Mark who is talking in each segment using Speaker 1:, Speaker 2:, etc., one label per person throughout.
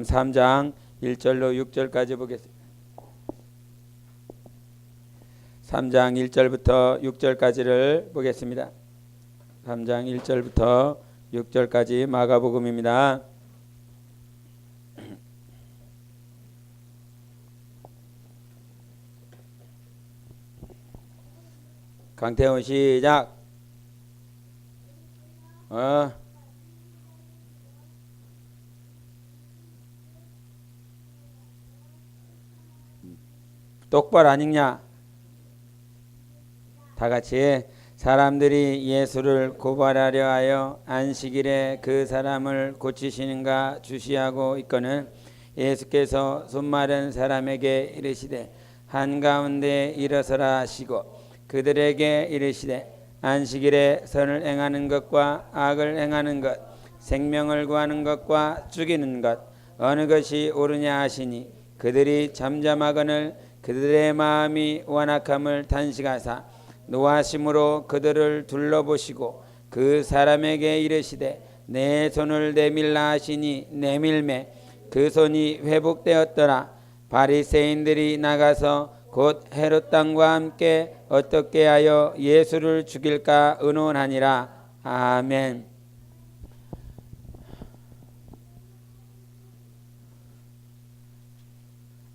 Speaker 1: 마가복음 3장 1절로 6절까지 보겠습니다. 3장 1절부터 6절까지를 보겠습니다. 3장 1절부터 6절까지 마가복음입니다. 강태훈 시작. 똑바로 안 읽냐? 다 같이. 사람들이 예수를 고발하려 하여 안식일에 그 사람을 고치시는가 주시하고 있거늘 예수께서 손마른 사람에게 이르시되 한가운데 일어서라 하시고 그들에게 이르시되 안식일에 선을 행하는 것과 악을 행하는 것 생명을 구하는 것과 죽이는 것 어느 것이 옳으냐 하시니 그들이 잠잠하거늘 그들의 마음이 완악함을 단식하사 노하심으로 그들을 둘러보시고 그 사람에게 이르시되 내 손을 내밀라 하시니 내밀매 그 손이 회복되었더라. 바리새인들이 나가서 곧 헤롯 왕과 함께 어떻게 하여 예수를 죽일까 의논하니라. 아멘.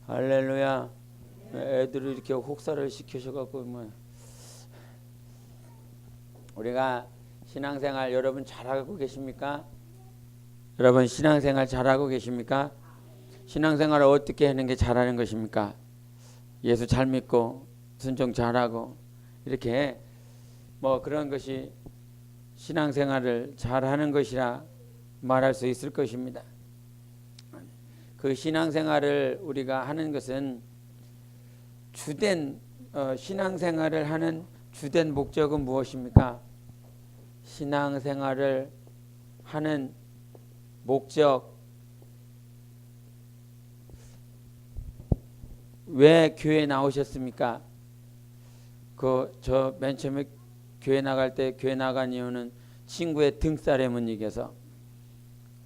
Speaker 1: 할렐루야. 애들을 이렇게 혹사를 시키셔갖고 뭐 우리가 신앙생활 여러분 잘하고 계십니까? 여러분 신앙생활 잘하고 계십니까? 신앙생활을 어떻게 하는 게 잘하는 것입니까? 예수 잘 믿고 순종 잘하고 이렇게 뭐 그런 것이 신앙생활을 잘하는 것이라 말할 수 있을 것입니다. 그 신앙생활을 우리가 하는 것은 주된 신앙생활을 하는 주된 목적은 무엇입니까? 신앙생활을 하는 목적, 왜 교회 나오셨습니까? 저 맨 처음에 교회 나갈 때 교회 나간 이유는 친구의 등살에 못 이겨서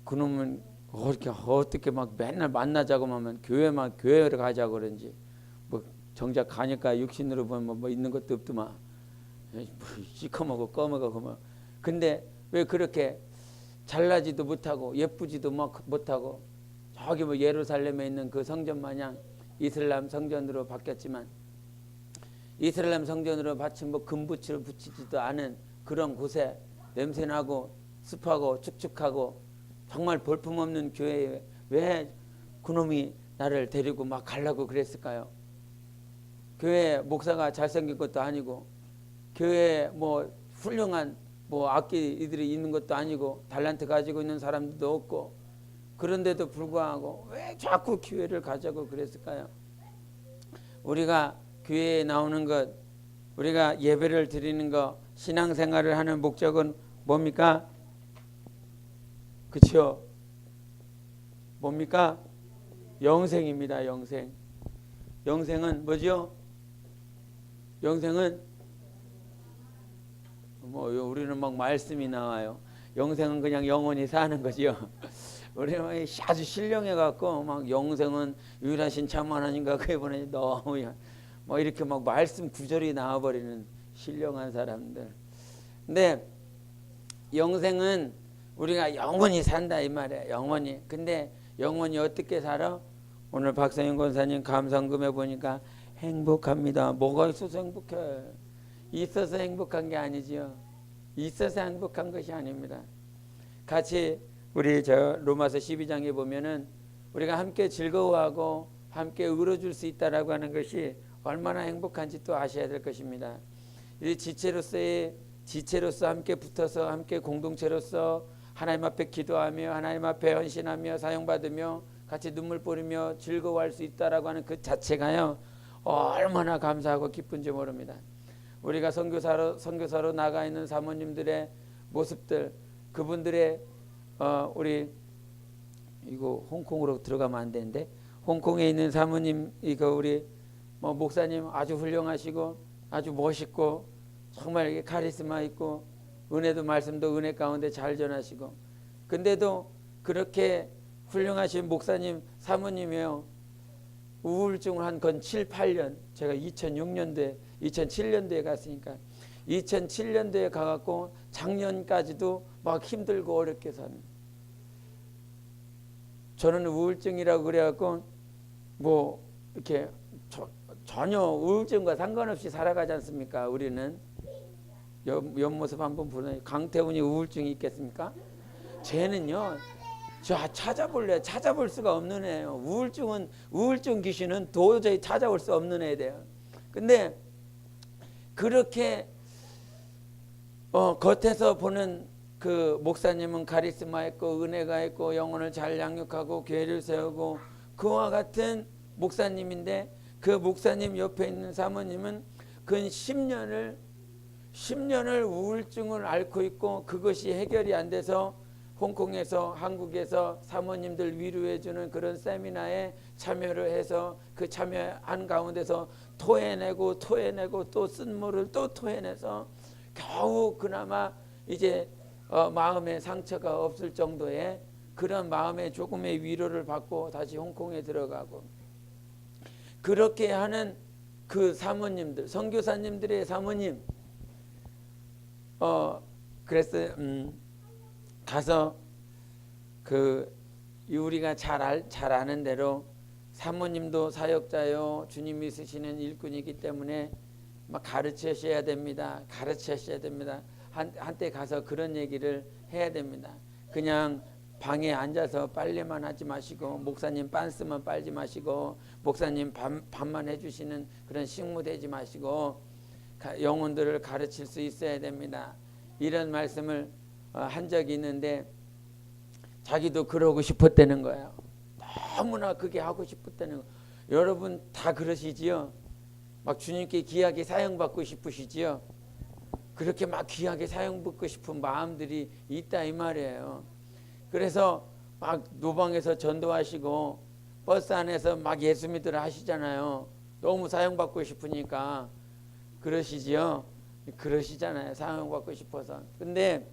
Speaker 1: 그놈은 어떻게 막 맨날 만나자고 하면 교회를 가자고 그런지 뭐 정작 가니까 육신으로 보면 뭐 있는 것도 없더만 시커멓고 검하고 뭐 근데 왜 그렇게 잘나지도 못하고 예쁘지도 못하고 저기 뭐 예루살렘에 있는 그 성전 마냥 이슬람 성전으로 바뀌었지만 이슬람 성전으로 받친 뭐 금붙이를 붙이지도 않은 그런 곳에 냄새나고 습하고 축축하고 정말 볼품없는 교회에 왜 그놈이 나를 데리고 막 가려고 그랬을까요? 교회 목사가 잘생긴 것도 아니고 교회에 뭐 훌륭한 뭐 악기들이 있는 것도 아니고 달란트 가지고 있는 사람들도 없고 그런데도 불구하고 왜 자꾸 교회를 가자고 그랬을까요? 우리가 교회에 나오는 것, 우리가 예배를 드리는 것, 신앙생활을 하는 목적은 뭡니까? 그렇죠? 뭡니까? 영생입니다. 영생. 영생은 뭐죠? 영생은 뭐 우리는 막 말씀이 나와요. 영생은 그냥 영원히 사는 거지요. 우리는 아주 신령해 갖고 막 영생은 유일하신 참 하나님과 그에 보내니 너무 뭐 이렇게 막 말씀 구절이 나와버리는 신령한 사람들. 근데 영생은 우리가 영원히 산다 이 말이에요. 영원히. 근데 영원히 어떻게 살아? 오늘 박성현 권사님 감상금에 보니까 행복합니다. 뭐가 있어서 행복해? 있어서 행복한 게 아니지요. 있어서 행복한 것이 아닙니다. 같이 우리 저 로마서 12장에 보면은 우리가 함께 즐거워하고 함께 울어줄 수 있다라고 하는 것이 얼마나 행복한지 또 아셔야 될 것입니다. 이 지체로서 함께 붙어서 함께 공동체로서 하나님 앞에 기도하며 하나님 앞에 헌신하며 사용받으며 같이 눈물 뿌리며 즐거워할 수 있다라고 하는 그 자체가요 얼마나 감사하고 기쁜지 모릅니다. 우리가 선교사로 나가 있는 사모님들의 모습들, 그분들의 우리 이거 홍콩으로 들어가면 안 되는데 홍콩에 있는 사모님 이거 우리 목사님 아주 훌륭하시고 아주 멋있고 정말 카리스마 있고 은혜도 말씀도 은혜 가운데 잘 전하시고 근데도 그렇게 훌륭하신 목사님 사모님이요. 우울증을 한 건 7, 8년. 제가 2007년도에 갔으니까 2007년도에 가갖고 작년까지도 막 힘들고 어렵게 사는. 저는 우울증이라고 그래갖고 뭐 이렇게 전혀 우울증과 상관없이 살아가지 않습니까? 우리는 옆모습 한번 보세요. 강태훈이 우울증이 있겠습니까? 쟤는요. 저 찾아볼 수가 없는 애예요. 우울증 귀신은 도저히 찾아올 수 없는 애예요. 근데 그렇게 겉에서 보는 그 목사님은 카리스마 있고 은혜가 있고 영혼을 잘 양육하고 교회를 세우고 그와 같은 목사님인데 그 목사님 옆에 있는 사모님은 근 10년을 우울증을 앓고 있고 그것이 해결이 안 돼서 홍콩에서 한국에서 사모님들 위로해주는 그런 세미나에 참여를 해서 그 참여한 가운데서 토해내고 또 쓴물을 또 토해내서 겨우 그나마 이제 마음의 상처가 없을 정도의 그런 마음의 조금의 위로를 받고 다시 홍콩에 들어가고 그렇게 하는 그 사모님들 선교사님들의 사모님 그래서 가서 그 우리가 잘 아는 대로 사모님도 사역자요 주님이 쓰시는 일꾼이기 때문에 막 가르치셔야 됩니다. 한때 가서 그런 얘기를 해야 됩니다. 그냥 방에 앉아서 빨래만 하지 마시고 목사님 빤스만 빨지 마시고 목사님 밥만 해주시는 그런 식모 되지 마시고 영혼들을 가르칠 수 있어야 됩니다. 이런 말씀을 한 적이 있는데 자기도 그러고 싶었다는 거예요. 너무나 그게 하고 싶었다는 거예요. 여러분 다 그러시지요? 막 주님께 귀하게 사용받고 싶으시지요? 그렇게 막 귀하게 사용받고 싶은 마음들이 있다 이 말이에요. 그래서 막 노방에서 전도하시고 버스 안에서 막 예수 믿으러 하시잖아요. 너무 사용받고 싶으니까 그러시지요? 그러시잖아요. 사용받고 싶어서. 근데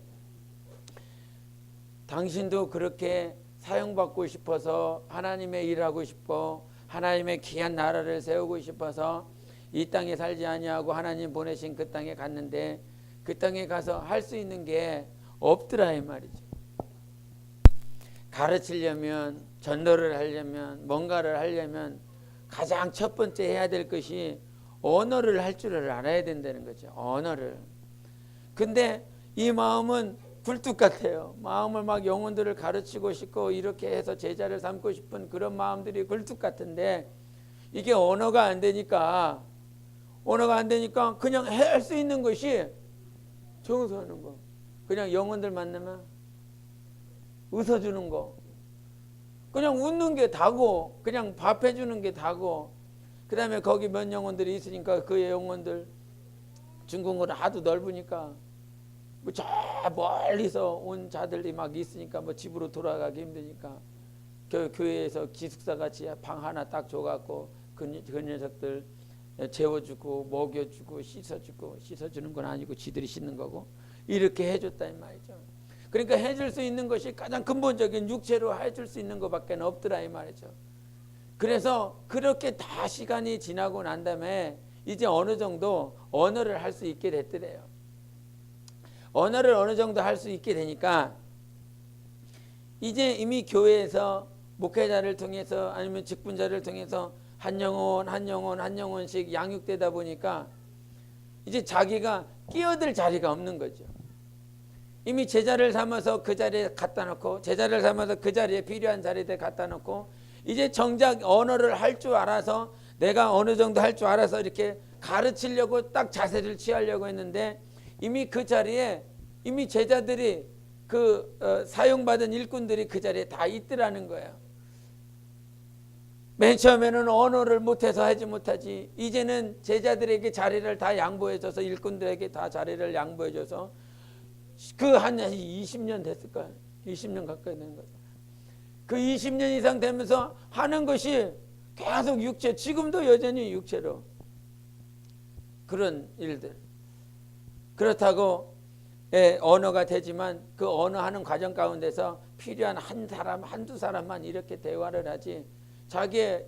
Speaker 1: 당신도 그렇게 사용받고 싶어서 하나님의 일하고 싶고 하나님의 귀한 나라를 세우고 싶어서 이 땅에 살지 아니하고 하나님 보내신 그 땅에 갔는데 그 땅에 가서 할 수 있는 게 없더라 이 말이죠. 가르치려면 전도를 하려면 뭔가를 하려면 가장 첫 번째 해야 될 것이 언어를 할 줄을 알아야 된다는 거죠. 언어를. 근데 이 마음은 굴뚝 같아요. 마음을 막 영혼들을 가르치고 싶고 이렇게 해서 제자를 삼고 싶은 그런 마음들이 굴뚝 같은데 이게 언어가 안 되니까 그냥 할 수 있는 것이 청소하는 거. 그냥 영혼들 만나면 웃어주는 거. 그냥 웃는 게 다고 그냥 밥 해주는 게 다고 그 다음에 거기 몇 영혼들이 있으니까 그 영혼들 중국은 하도 넓으니까 뭐 저 멀리서 온 자들이 막 있으니까 뭐 집으로 돌아가기 힘드니까 교회에서 기숙사 같이 방 하나 딱 줘갖고 그 녀석들 재워주고 먹여주고 씻어주는 건 아니고 지들이 씻는 거고 이렇게 해줬다 이 말이죠. 그러니까 해줄 수 있는 것이 가장 근본적인 육체로 해줄 수 있는 것밖에 없더라 이 말이죠. 그래서 그렇게 다 시간이 지나고 난 다음에 이제 어느 정도 언어를 할 수 있게 됐더래요. 언어를 어느 정도 할 수 있게 되니까 이제 이미 교회에서 목회자를 통해서 아니면 직분자를 통해서 한 영혼씩 양육되다 보니까 이제 자기가 끼어들 자리가 없는 거죠. 이미 제자를 삼아서 그 자리에 갖다 놓고 제자를 삼아서 그 자리에 필요한 자리에 갖다 놓고 이제 정작 언어를 할 줄 알아서 내가 어느 정도 할 줄 알아서 이렇게 가르치려고 딱 자세를 취하려고 했는데 이미 그 자리에 이미 제자들이 그 사용받은 일꾼들이 그 자리에 다 있더라는 거예요. 맨 처음에는 언어를 못해서 하지 못하지 이제는 제자들에게 자리를 다 양보해줘서 일꾼들에게 다 자리를 양보해줘서 그 한 20년 됐을까요? 20년 가까이 된 거죠. 그 20년 이상 되면서 하는 것이 계속 육체, 지금도 여전히 육체로 그런 일들. 그렇다고 언어가 되지만 그 언어 하는 과정 가운데서 필요한 한 사람 한두 사람만 이렇게 대화를 하지 자기의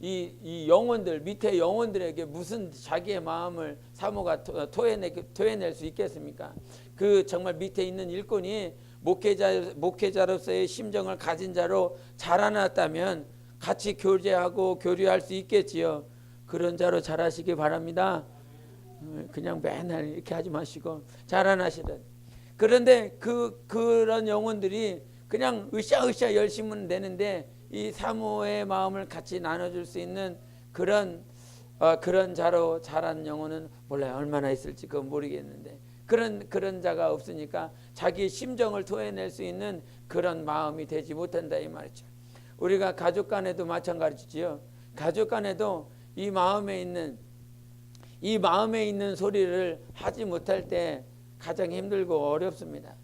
Speaker 1: 이 영혼들 밑에 영혼들에게 무슨 자기의 마음을 사모가 토해낼 수 있겠습니까? 그 정말 밑에 있는 일꾼이 목회자로서의 심정을 가진 자로 자라났다면 같이 교제하고 교류할 수 있겠지요. 그런 자로 자라시기 바랍니다. 그냥 맨날 이렇게 하지 마시고 자라나시든. 그런데 그런 영혼들이 그냥 으쌰으쌰 열심은 되는데 이 사모의 마음을 같이 나눠줄 수 있는 그런 자로 자란 영혼은 몰라요. 얼마나 있을지 그건 모르겠는데 그런 자가 없으니까 자기 심정을 토해낼 수 있는 그런 마음이 되지 못한다 이 말이죠. 우리가 가족 간에도 마찬가지지요. 가족 간에도 이 마음에 있는 소리를 하지 못할 때 가장 힘들고 어렵습니다.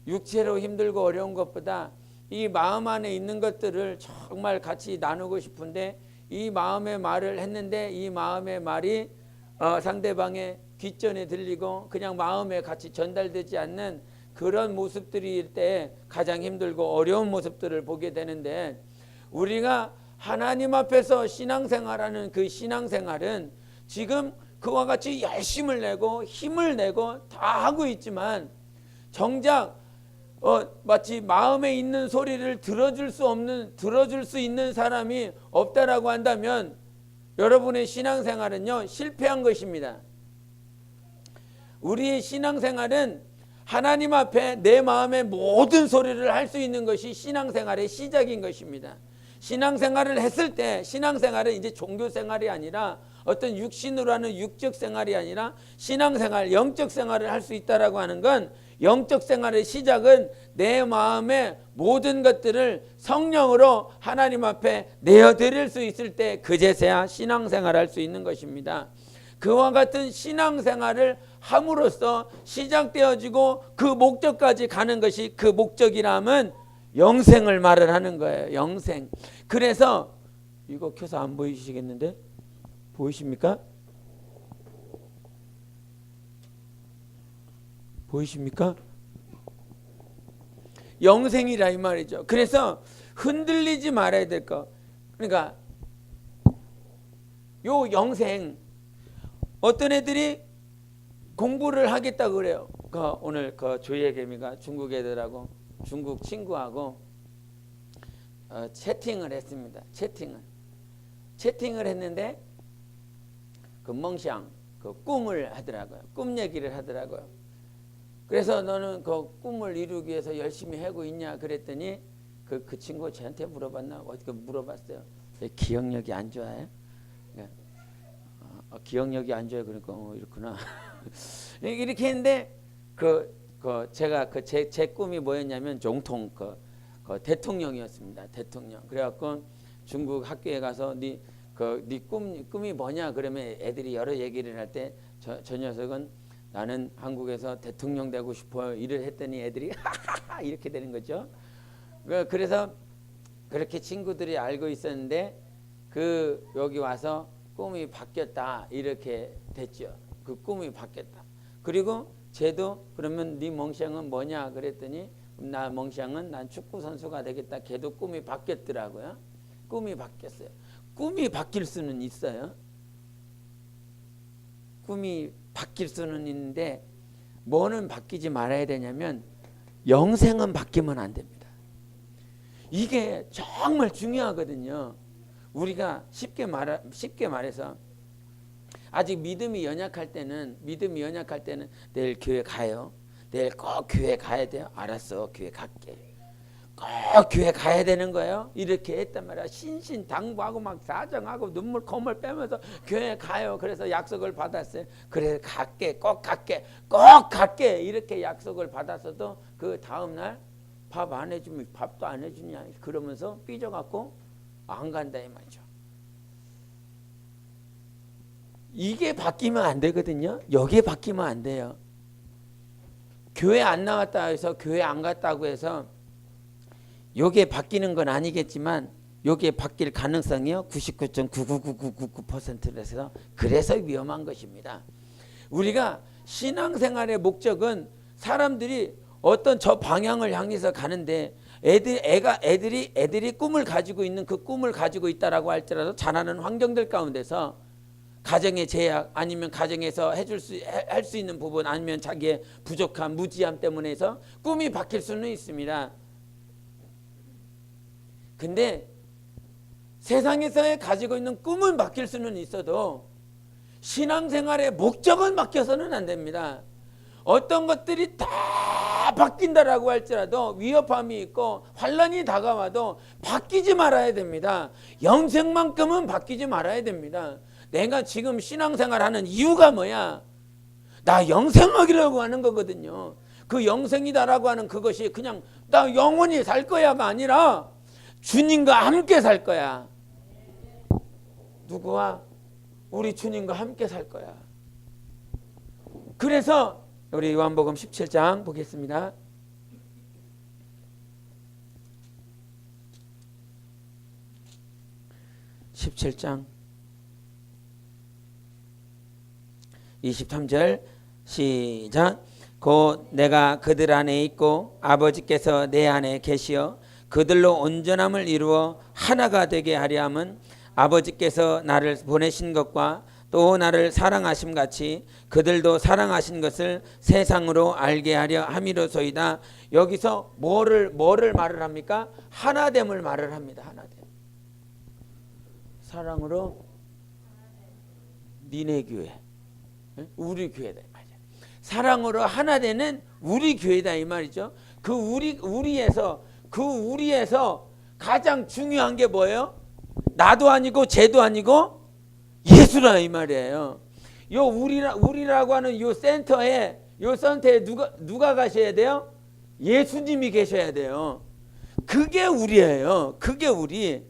Speaker 1: 육체로 힘들고 어려운 것보다 이 마음 안에 있는 것들을 정말 같이 나누고 싶은데 이 마음의 말을 했는데 이 마음의 말이 상대방의 귓전에 들리고 그냥 마음에 같이 전달되지 않는 그런 모습들일 때 가장 힘들고 어려운 모습들을 보게 되는데 우리가 하나님 앞에서 신앙생활하는 그 신앙생활은 지금 그와 같이 열심을 내고 힘을 내고 다 하고 있지만 정작 마치 마음에 있는 소리를 들어줄 수 있는 사람이 없다라고 한다면 여러분의 신앙생활은요 실패한 것입니다. 우리의 신앙생활은 하나님 앞에 내 마음의 모든 소리를 할 수 있는 것이 신앙생활의 시작인 것입니다. 신앙생활을 했을 때 신앙생활은 이제 종교생활이 아니라 어떤 육신으로 하는 육적 생활이 아니라 신앙생활, 영적 생활을 할 수 있다라고 하는 건 영적 생활의 시작은 내 마음의 모든 것들을 성령으로 하나님 앞에 내어드릴 수 있을 때 그제서야 신앙생활을 할 수 있는 것입니다. 그와 같은 신앙생활을 함으로써 시작되어지고 그 목적까지 가는 것이 그 목적이라면 영생을 말을 하는 거예요. 영생. 그래서 이거 켜서 안 보이시겠는데? 보이십니까? 보이십니까? 영생이라 이 말이죠. 그래서 흔들리지 말아야 될 거. 그러니까 요 영생 어떤 애들이 공부를 하겠다고 그래요. 오늘 조이의 개미가 중국 애들하고 중국 친구하고 채팅을 했습니다. 채팅을 했는데 그 멍샹 꿈을 하더라고요. 꿈 얘기를 하더라고요. 그래서 너는 그 꿈을 이루기 위해서 열심히 하고 있냐 그랬더니 그 친구 저한테 물어봤나 어떻게 물어봤어요. 기억력이 안 좋아요? 기억력이 안 좋아요. 그러니까 이렇구나. 이렇게 했는데 제가 제 꿈이 뭐였냐면总统 대통령이었습니다. 대통령. 그래갖고 중국 학교에 가서 네 꿈이 뭐냐 그러면 애들이 여러 얘기를 할 때 저 녀석은 나는 한국에서 대통령 되고 싶어요. 이를 했더니 애들이 하하하 이렇게 되는 거죠. 그래서 그렇게 친구들이 알고 있었는데 여기 와서 꿈이 바뀌었다 이렇게 됐죠. 그 꿈이 바뀌었다. 그리고 쟤도 그러면 네 멍샹은 뭐냐 그랬더니 나 멍샹은 난 축구 선수가 되겠다. 걔도 꿈이 바뀌었더라고요. 꿈이 바뀌었어요. 꿈이 바뀔 수는 있어요. 꿈이 바뀔 수는 있는데 뭐는 바뀌지 말아야 되냐면 영생은 바뀌면 안 됩니다. 이게 정말 중요하거든요. 우리가 쉽게 말해서 아직 믿음이 연약할 때는 내일 교회 가요. 내일 꼭 교회 가야 돼요. 알았어, 교회 갈게. 꼭 교회 가야 되는 거예요. 이렇게 했단 말이야. 신신당부하고 막 사정하고 눈물 콧물 빼면서 교회 가요. 그래서 약속을 받았어요. 그래 갈게, 꼭 갈게 이렇게 약속을 받았어도 그 다음날 밥 안 해주면 밥도 안 해주냐 그러면서 삐져갖고 안 간다 이 말이죠. 이게 바뀌면 안 되거든요. 여기에 바뀌면 안 돼요. 교회 안 나왔다 해서 교회 안 갔다고 해서 여기에 바뀌는 건 아니겠지만 여기에 바뀔 가능성이요 99.99999%라서 그래서 위험한 것입니다. 우리가 신앙생활의 목적은 사람들이 어떤 저 방향을 향해서 가는데 애들이 꿈을 가지고 있는 그 꿈을 가지고 있다라고 할지라도 자라는 환경들 가운데서 가정의 제약 아니면 가정에서 할 수 있는 부분 아니면 자기의 부족함, 무지함 때문에서 꿈이 바뀔 수는 있습니다. 근데 세상에서 가지고 있는 꿈은 바뀔 수는 있어도 신앙생활의 목적은 바뀌어서는 안 됩니다. 어떤 것들이 다 바뀐다라고 할지라도 위협함이 있고 환란이 다가와도 바뀌지 말아야 됩니다. 영생만큼은 바뀌지 말아야 됩니다. 내가 지금 신앙생활하는 이유가 뭐야? 나 영생하기라고 하는 거거든요. 그 영생이다라고 하는 그것이 그냥 나 영원히 살 거야가 아니라 주님과 함께 살 거야. 누구와? 우리 주님과 함께 살 거야. 그래서 우리 요한복음 17장 보겠습니다. (17장) 23절 시작. 곧 내가 그들 안에 있고 아버지께서 내 안에 계시어 그들로 온전함을 이루어 하나가 되게 하려 함은 아버지께서 나를 보내신 것과 또 나를 사랑하심 같이 그들도 사랑하신 것을 세상으로 알게 하려 함이로소이다. 여기서 뭐를 말을 합니까? 하나됨을 말을 합니다. 하나됨. 사랑으로 니네 교회, 우리 교회다 이 말이야. 사랑으로 하나 되는 우리 교회다 이 말이죠. 그 우리에서 가장 중요한 게 뭐예요? 나도 아니고 쟤도 아니고 예수라 이 말이에요. 요 우리라고 하는 요 센터에 누가 가셔야 돼요? 예수님이 계셔야 돼요. 그게 우리예요. 그게 우리.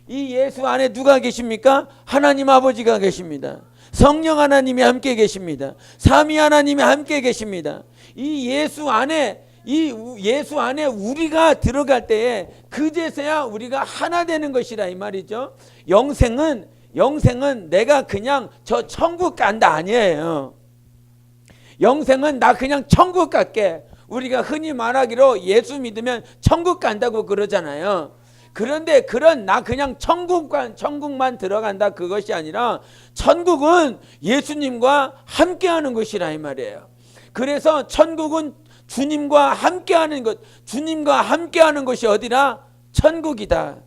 Speaker 1: 이 예수 안에 누가 계십니까? 하나님 아버지가 계십니다. 성령 하나님이 함께 계십니다. 삼위 하나님이 함께 계십니다. 이 예수 안에 우리가 들어갈 때에 그제서야 우리가 하나 되는 것이라 이 말이죠. 영생은 내가 그냥 저 천국 간다 아니에요. 영생은 나 그냥 천국 갈게. 우리가 흔히 말하기로 예수 믿으면 천국 간다고 그러잖아요. 그런데 나 그냥 천국만 들어간다 그것이 아니라 천국은 예수님과 함께하는 것이라 이 말이에요. 그래서 천국은 주님과 함께하는 것, 주님과 함께하는 것이 어디라? 천국이다.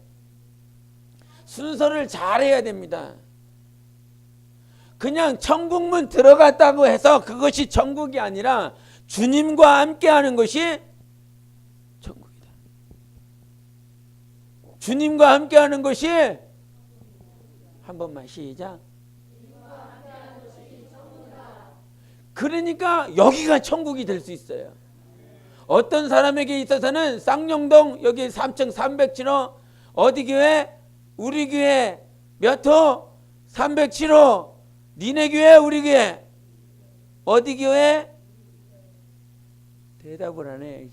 Speaker 1: 순서를 잘해야 됩니다. 그냥 천국문 들어갔다고 해서 그것이 천국이 아니라 주님과 함께하는 것이 천국이다. 주님과 함께하는 것이 한 번만 시작. 그러니까 여기가 천국이 될 수 있어요. 어떤 사람에게 있어서는 쌍용동 여기 3층 307호 어디 교회? 우리 교회 몇 호? 307호. 니네 교회 우리 교회 어디 교회? 대답을 안 해.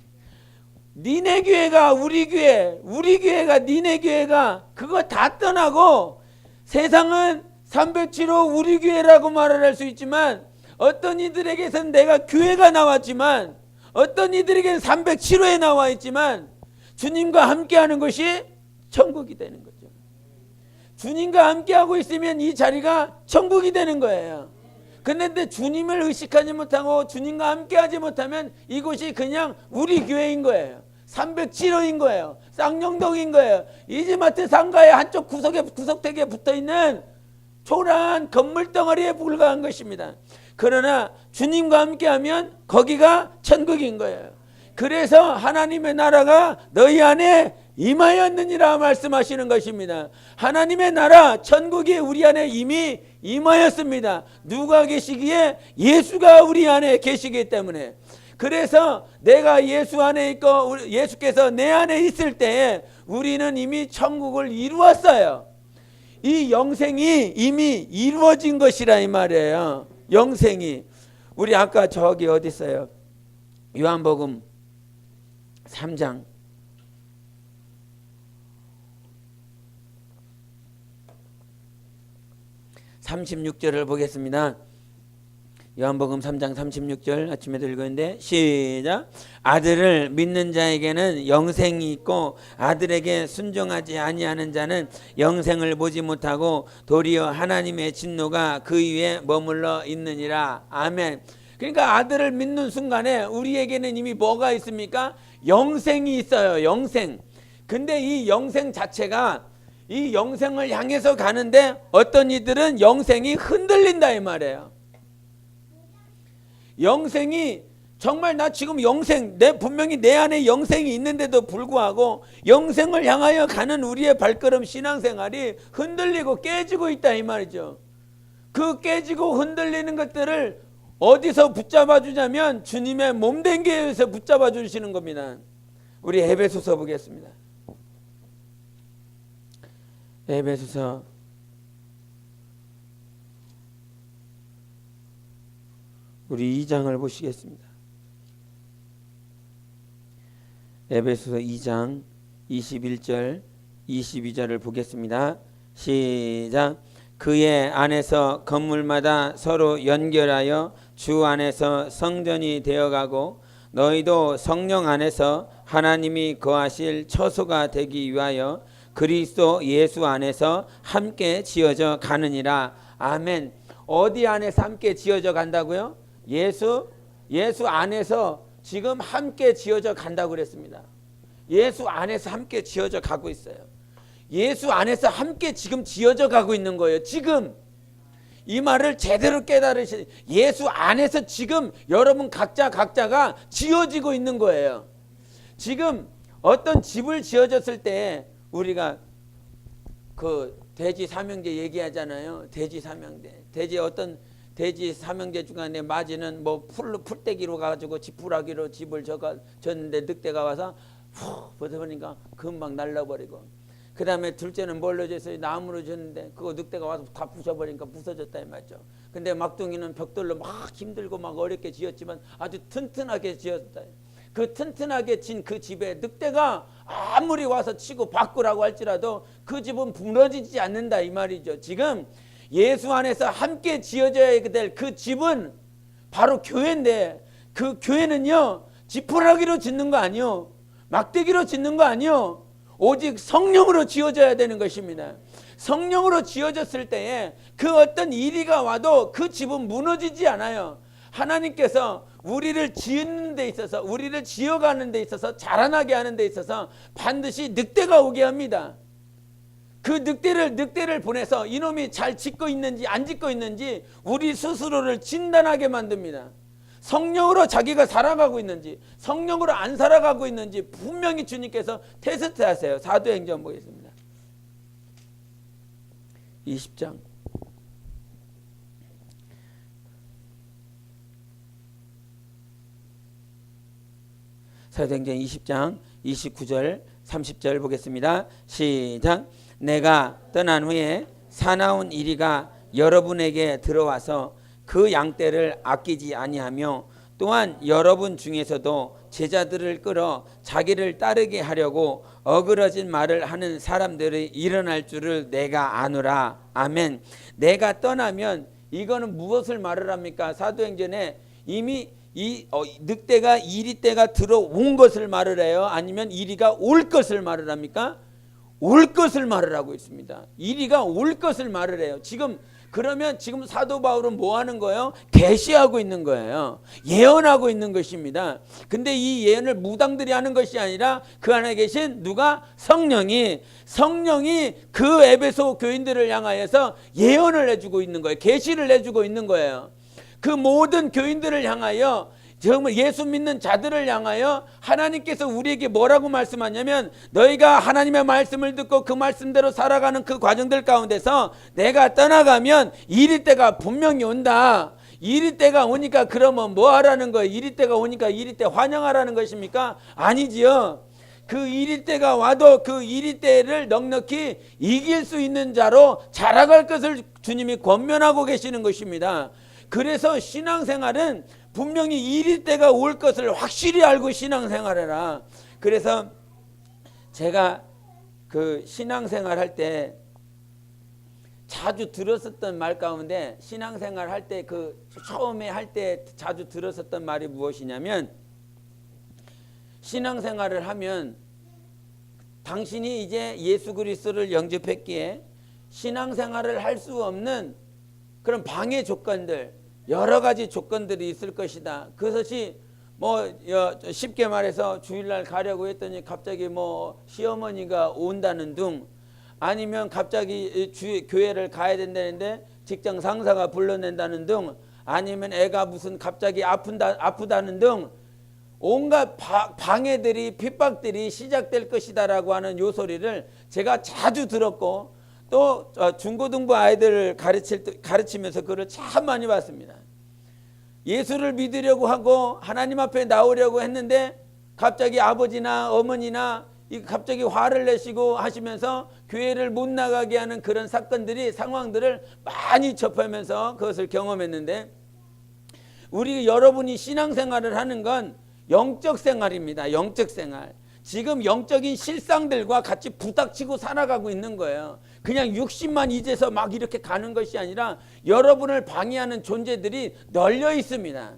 Speaker 1: 니네 교회가 우리 교회가 니네 교회가 그거 다 떠나고 세상은 307호 우리 교회라고 말을 할 수 있지만 어떤 이들에게서는 내가 교회가 나왔지만 어떤 이들에게는 307호에 나와 있지만 주님과 함께하는 것이 천국이 되는 거죠. 주님과 함께하고 있으면 이 자리가 천국이 되는 거예요. 그런데 주님을 의식하지 못하고 주님과 함께하지 못하면 이곳이 그냥 우리 교회인 거예요. 307호인 거예요. 쌍용동인 거예요. 이지마트 상가의 한쪽 구석택에 붙어있는 초라한 건물 덩어리에 불과한 것입니다. 그러나 주님과 함께하면 거기가 천국인 거예요. 그래서 하나님의 나라가 너희 안에 임하였느니라 말씀하시는 것입니다. 하나님의 나라 천국이 우리 안에 이미 임하였습니다. 누가 계시기에? 예수가 우리 안에 계시기 때문에. 그래서 내가 예수 안에 있고 예수께서 내 안에 있을 때에 우리는 이미 천국을 이루었어요. 이 영생이 이미 이루어진 것이라 이 말이에요. 영생이. 우리 아까 저기 어디 있어요? 요한복음 3장 36절을 보겠습니다. 요한복음 3장 36절 아침에도 읽었는데 시작. 아들을 믿는 자에게는 영생이 있고 아들에게 순종하지 아니하는 자는 영생을 보지 못하고 도리어 하나님의 진노가 그 위에 머물러 있느니라. 아멘. 그러니까 아들을 믿는 순간에 우리에게는 이미 뭐가 있습니까? 영생이 있어요. 영생. 근데 이 영생 자체가 이 영생을 향해서 가는데 어떤 이들은 영생이 흔들린다 이 말이에요. 영생이 정말 나 지금 영생, 분명히 내 안에 영생이 있는데도 불구하고 영생을 향하여 가는 우리의 발걸음 신앙생활이 흔들리고 깨지고 있다 이 말이죠. 그 깨지고 흔들리는 것들을 어디서 붙잡아 주냐면 주님의 몸된 교회에서 붙잡아 주시는 겁니다. 우리 에베소서 보겠습니다. 에베소서 우리 2장을 보시겠습니다. 에베소서 2장 21절 22절을 보겠습니다. 시작. 그의 안에서 건물마다 서로 연결하여 주 안에서 성전이 되어가고 너희도 성령 안에서 하나님이 거하실 처소가 되기 위하여 그리스도 예수 안에서 함께 지어져 가느니라. 아멘. 어디 안에서 함께 지어져 간다고요? 예수 안에서 지금 함께 지어져 간다고 그랬습니다. 예수 안에서 함께 지어져 가고 있어요. 예수 안에서 함께 지금 지어져 가고 있는 거예요. 지금 이 말을 제대로 깨달으시. 예수 안에서 지금 여러분 각자가 지어지고 있는 거예요. 지금 어떤 집을 지어졌을 때 우리가 그 돼지 삼형제 얘기하잖아요. 돼지 삼형제. 돼지 삼형제 중간에 맞이는 뭐 풀떼기로 가지고 지푸라기로 집을 졌는데 늑대가 와서 푹 벗어버리니까 금방 날라버리고, 그 다음에 둘째는 뭘로 졌어요? 나무로 졌는데 그거 늑대가 와서 다 부셔버리니까 부서졌다 이 말이죠. 근데 막둥이는 벽돌로 막 힘들고 막 어렵게 지었지만 아주 튼튼하게 지었다. 그 튼튼하게 진 그 집에 늑대가 아무리 와서 치고 바꾸라고 할지라도 그 집은 무너지지 않는다 이 말이죠. 지금 예수 안에서 함께 지어져야 될 그 집은 바로 교회인데, 그 교회는요 지푸라기로 짓는 거 아니요, 막대기로 짓는 거 아니요, 오직 성령으로 지어져야 되는 것입니다. 성령으로 지어졌을 때에 그 어떤 이리가 와도 그 집은 무너지지 않아요. 하나님께서 우리를 지은 데 있어서, 우리를 지어가는 데 있어서, 자라나게 하는 데 있어서 반드시 늑대가 오게 합니다. 그 늑대를 보내서 이놈이 잘 짓고 있는지 안 짓고 있는지 우리 스스로를 진단하게 만듭니다. 성령으로 자기가 살아가고 있는지 성령으로 안 살아가고 있는지 분명히 주님께서 테스트하세요. 사도행전 보겠습니다. 20장 사도행전 20장 29절 30절 보겠습니다. 시작. 내가 떠난 후에 사나운 이리가 여러분에게 들어와서 그 양떼를 아끼지 아니하며 또한 여러분 중에서도 제자들을 끌어 자기를 따르게 하려고 어그러진 말을 하는 사람들이 일어날 줄을 내가 아노라. 아멘. 내가 떠나면 이거는 무엇을 말을 합니까? 사도행전에 이미 늑대가 이리떼가 들어온 것을 말을 해요? 아니면 이리가 올 것을 말을 합니까? 올 것을 말을 하고 있습니다. 이리가 올 것을 말을 해요. 그러면 지금 사도 바울은 뭐 하는 거예요? 계시하고 있는 거예요. 예언하고 있는 것입니다. 근데 이 예언을 무당들이 하는 것이 아니라 그 안에 계신 누가? 성령이 그 에베소 교인들을 향하여서 예언을 해주고 있는 거예요. 계시를 해주고 있는 거예요. 그 모든 교인들을 향하여, 정말 예수 믿는 자들을 향하여 하나님께서 우리에게 뭐라고 말씀하냐면, 너희가 하나님의 말씀을 듣고 그 말씀대로 살아가는 그 과정들 가운데서 내가 떠나가면 이리 때가 분명히 온다. 이리 때가 오니까 그러면 뭐 하라는 거예요? 이리 때가 오니까 이리 때 환영하라는 것입니까? 아니지요. 그 이리 때가 와도 그 이리 때를 넉넉히 이길 수 있는 자로 자라갈 것을 주님이 권면하고 계시는 것입니다. 그래서 신앙생활은 분명히 이리 때가 올 것을 확실히 알고 신앙생활해라. 그래서 제가 그 신앙생활 할 때 자주 들었었던 말 가운데 신앙생활 할 때 처음에 할 때 자주 들었었던 말이 무엇이냐면, 신앙생활을 하면 당신이 이제 예수 그리스도를 영접했기에 신앙생활을 할 수 없는 그런 방해 조건들, 여러 가지 조건들이 있을 것이다. 그것이 쉽게 말해서 주일날 가려고 했더니 갑자기 시어머니가 온다는 등, 아니면 갑자기 교회를 가야 된다는데 직장 상사가 불러낸다는 등, 아니면 애가 무슨 갑자기 아프다는 등 온갖 방해들이, 핍박들이 시작될 것이다라고 하는 요 소리를 제가 자주 들었고, 또 중고등부 아이들을 가르치면서 그걸 참 많이 봤습니다. 예수를 믿으려고 하고 하나님 앞에 나오려고 했는데 갑자기 아버지나 어머니나 갑자기 화를 내시고 하시면서 교회를 못 나가게 하는 그런 사건들이, 상황들을 많이 접하면서 그것을 경험했는데, 여러분이 신앙생활을 하는 건 영적 생활입니다. 영적 생활. 지금 영적인 실상들과 같이 부닥치고 살아가고 있는 거예요. 그냥 육신만 잊어서 막 이렇게 가는 것이 아니라 여러분을 방해하는 존재들이 널려 있습니다.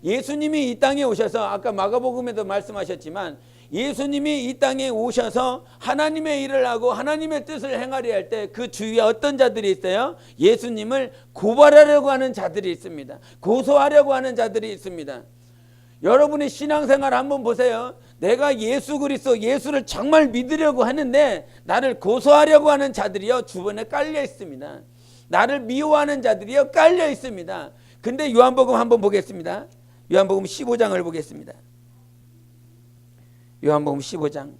Speaker 1: 예수님이 이 땅에 오셔서, 아까 마가복음에도 말씀하셨지만, 예수님이 이 땅에 오셔서 하나님의 일을 하고 하나님의 뜻을 행하려 할 때 그 주위에 어떤 자들이 있어요? 예수님을 고발하려고 하는 자들이 있습니다. 고소하려고 하는 자들이 있습니다. 여러분의 신앙생활 한번 보세요. 내가 예수 그리스도, 예수를 정말 믿으려고 하는데 나를 고소하려고 하는 자들이요 주변에 깔려 있습니다. 나를 미워하는 자들이요 깔려 있습니다. 근데 요한복음 한번 보겠습니다. 요한복음 15장을 보겠습니다. 요한복음 15장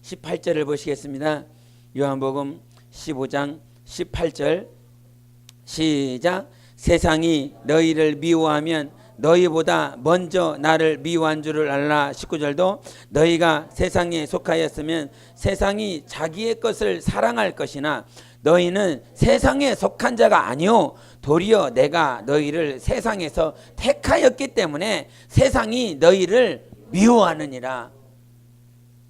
Speaker 1: 18절을 보시겠습니다. 요한복음 15장 18절 시작. 세상이 너희를 미워하면 너희보다 먼저 나를 미워한 줄을 알라. 19절도 너희가 세상에 속하였으면 세상이 자기의 것을 사랑할 것이나 너희는 세상에 속한 자가 아니오 도리어 내가 너희를 세상에서 택하였기 때문에 세상이 너희를 미워하느니라.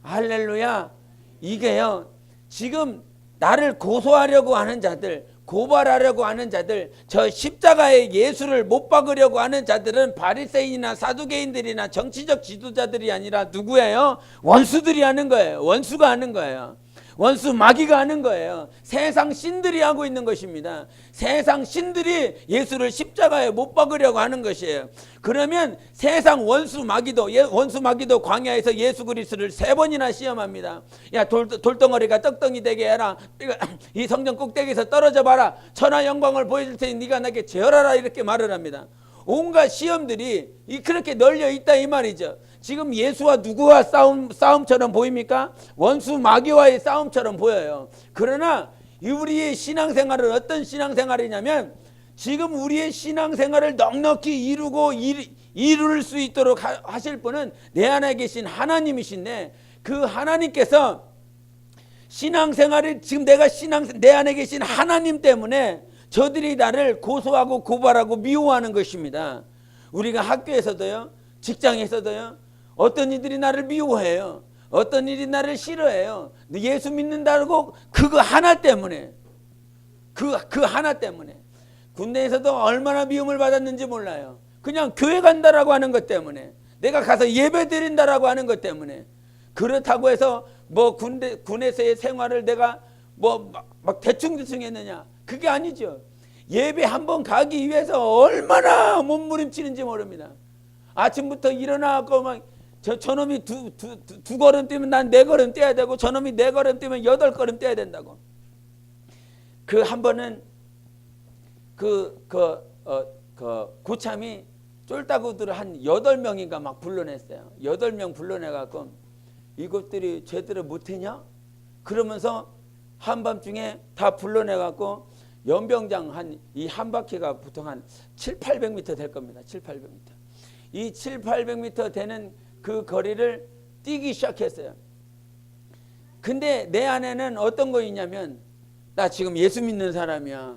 Speaker 1: 할렐루야. 이게요, 지금 나를 고소하려고 하는 자들, 고발하려고 하는 자들, 저 십자가의 예수를 못 박으려고 하는 자들은 바리새인이나 사두개인들이나 정치적 지도자들이 아니라 누구예요? 원수들이 하는 거예요. 원수가 하는 거예요. 원수 마귀가 하는 거예요. 세상 신들이 하고 있는 것입니다. 세상 신들이 예수를 십자가에 못 박으려고 하는 것이에요. 그러면 세상 원수 마귀도 광야에서 예수 그리스도를 3번이나 시험합니다. 야, 돌덩어리가 떡덩이 되게 해라. 이 성전 꼭대기에서 떨어져 봐라. 천하 영광을 보여줄 테니 네가 나에게 제어하라. 이렇게 말을 합니다. 온갖 시험들이 그렇게 널려 있다 이 말이죠. 지금 예수와 누구와 싸움처럼 보입니까? 원수 마귀와의 싸움처럼 보여요. 그러나 우리의 신앙생활은 어떤 신앙생활이냐면, 지금 우리의 신앙생활을 넉넉히 이룰 수 있도록 하실 분은 내 안에 계신 하나님이신데, 그 하나님께서 신앙생활을 지금 내 안에 계신 하나님 때문에 저들이 나를 고소하고 고발하고 미워하는 것입니다. 우리가 학교에서도요, 직장에서도요, 어떤 이들이 나를 미워해요. 어떤 일이 나를 싫어해요. 예수 믿는다고 그거 하나 때문에, 그 하나 때문에. 군대에서도 얼마나 미움을 받았는지 몰라요. 그냥 교회 간다라고 하는 것 때문에, 내가 가서 예배 드린다라고 하는 것 때문에. 그렇다고 해서 군에서의 생활을 내가 막 대충 했느냐? 그게 아니죠. 예배 한번 가기 위해서 얼마나 몸부림치는지 모릅니다. 아침부터 일어나고 저놈이 두 걸음 뛰면 난 4걸음 뛰어야 되고, 저놈이 4걸음 뛰면 8걸음 뛰어야 된다고. 그 한 번은 고참이 쫄따구들을 한 8명인가 막 불러냈어요. 8명 불러내갖고 이것들이 제대로 못했냐? 그러면서 한밤중에 다 불러내갖고 연병장 이 한 바퀴가 보통 한 700-800m 될 겁니다. 700-800m. 이 700-800m 되는 그 거리를 뛰기 시작했어요. 근데 내 안에는 어떤 거 있냐면, 나 지금 예수 믿는 사람이야.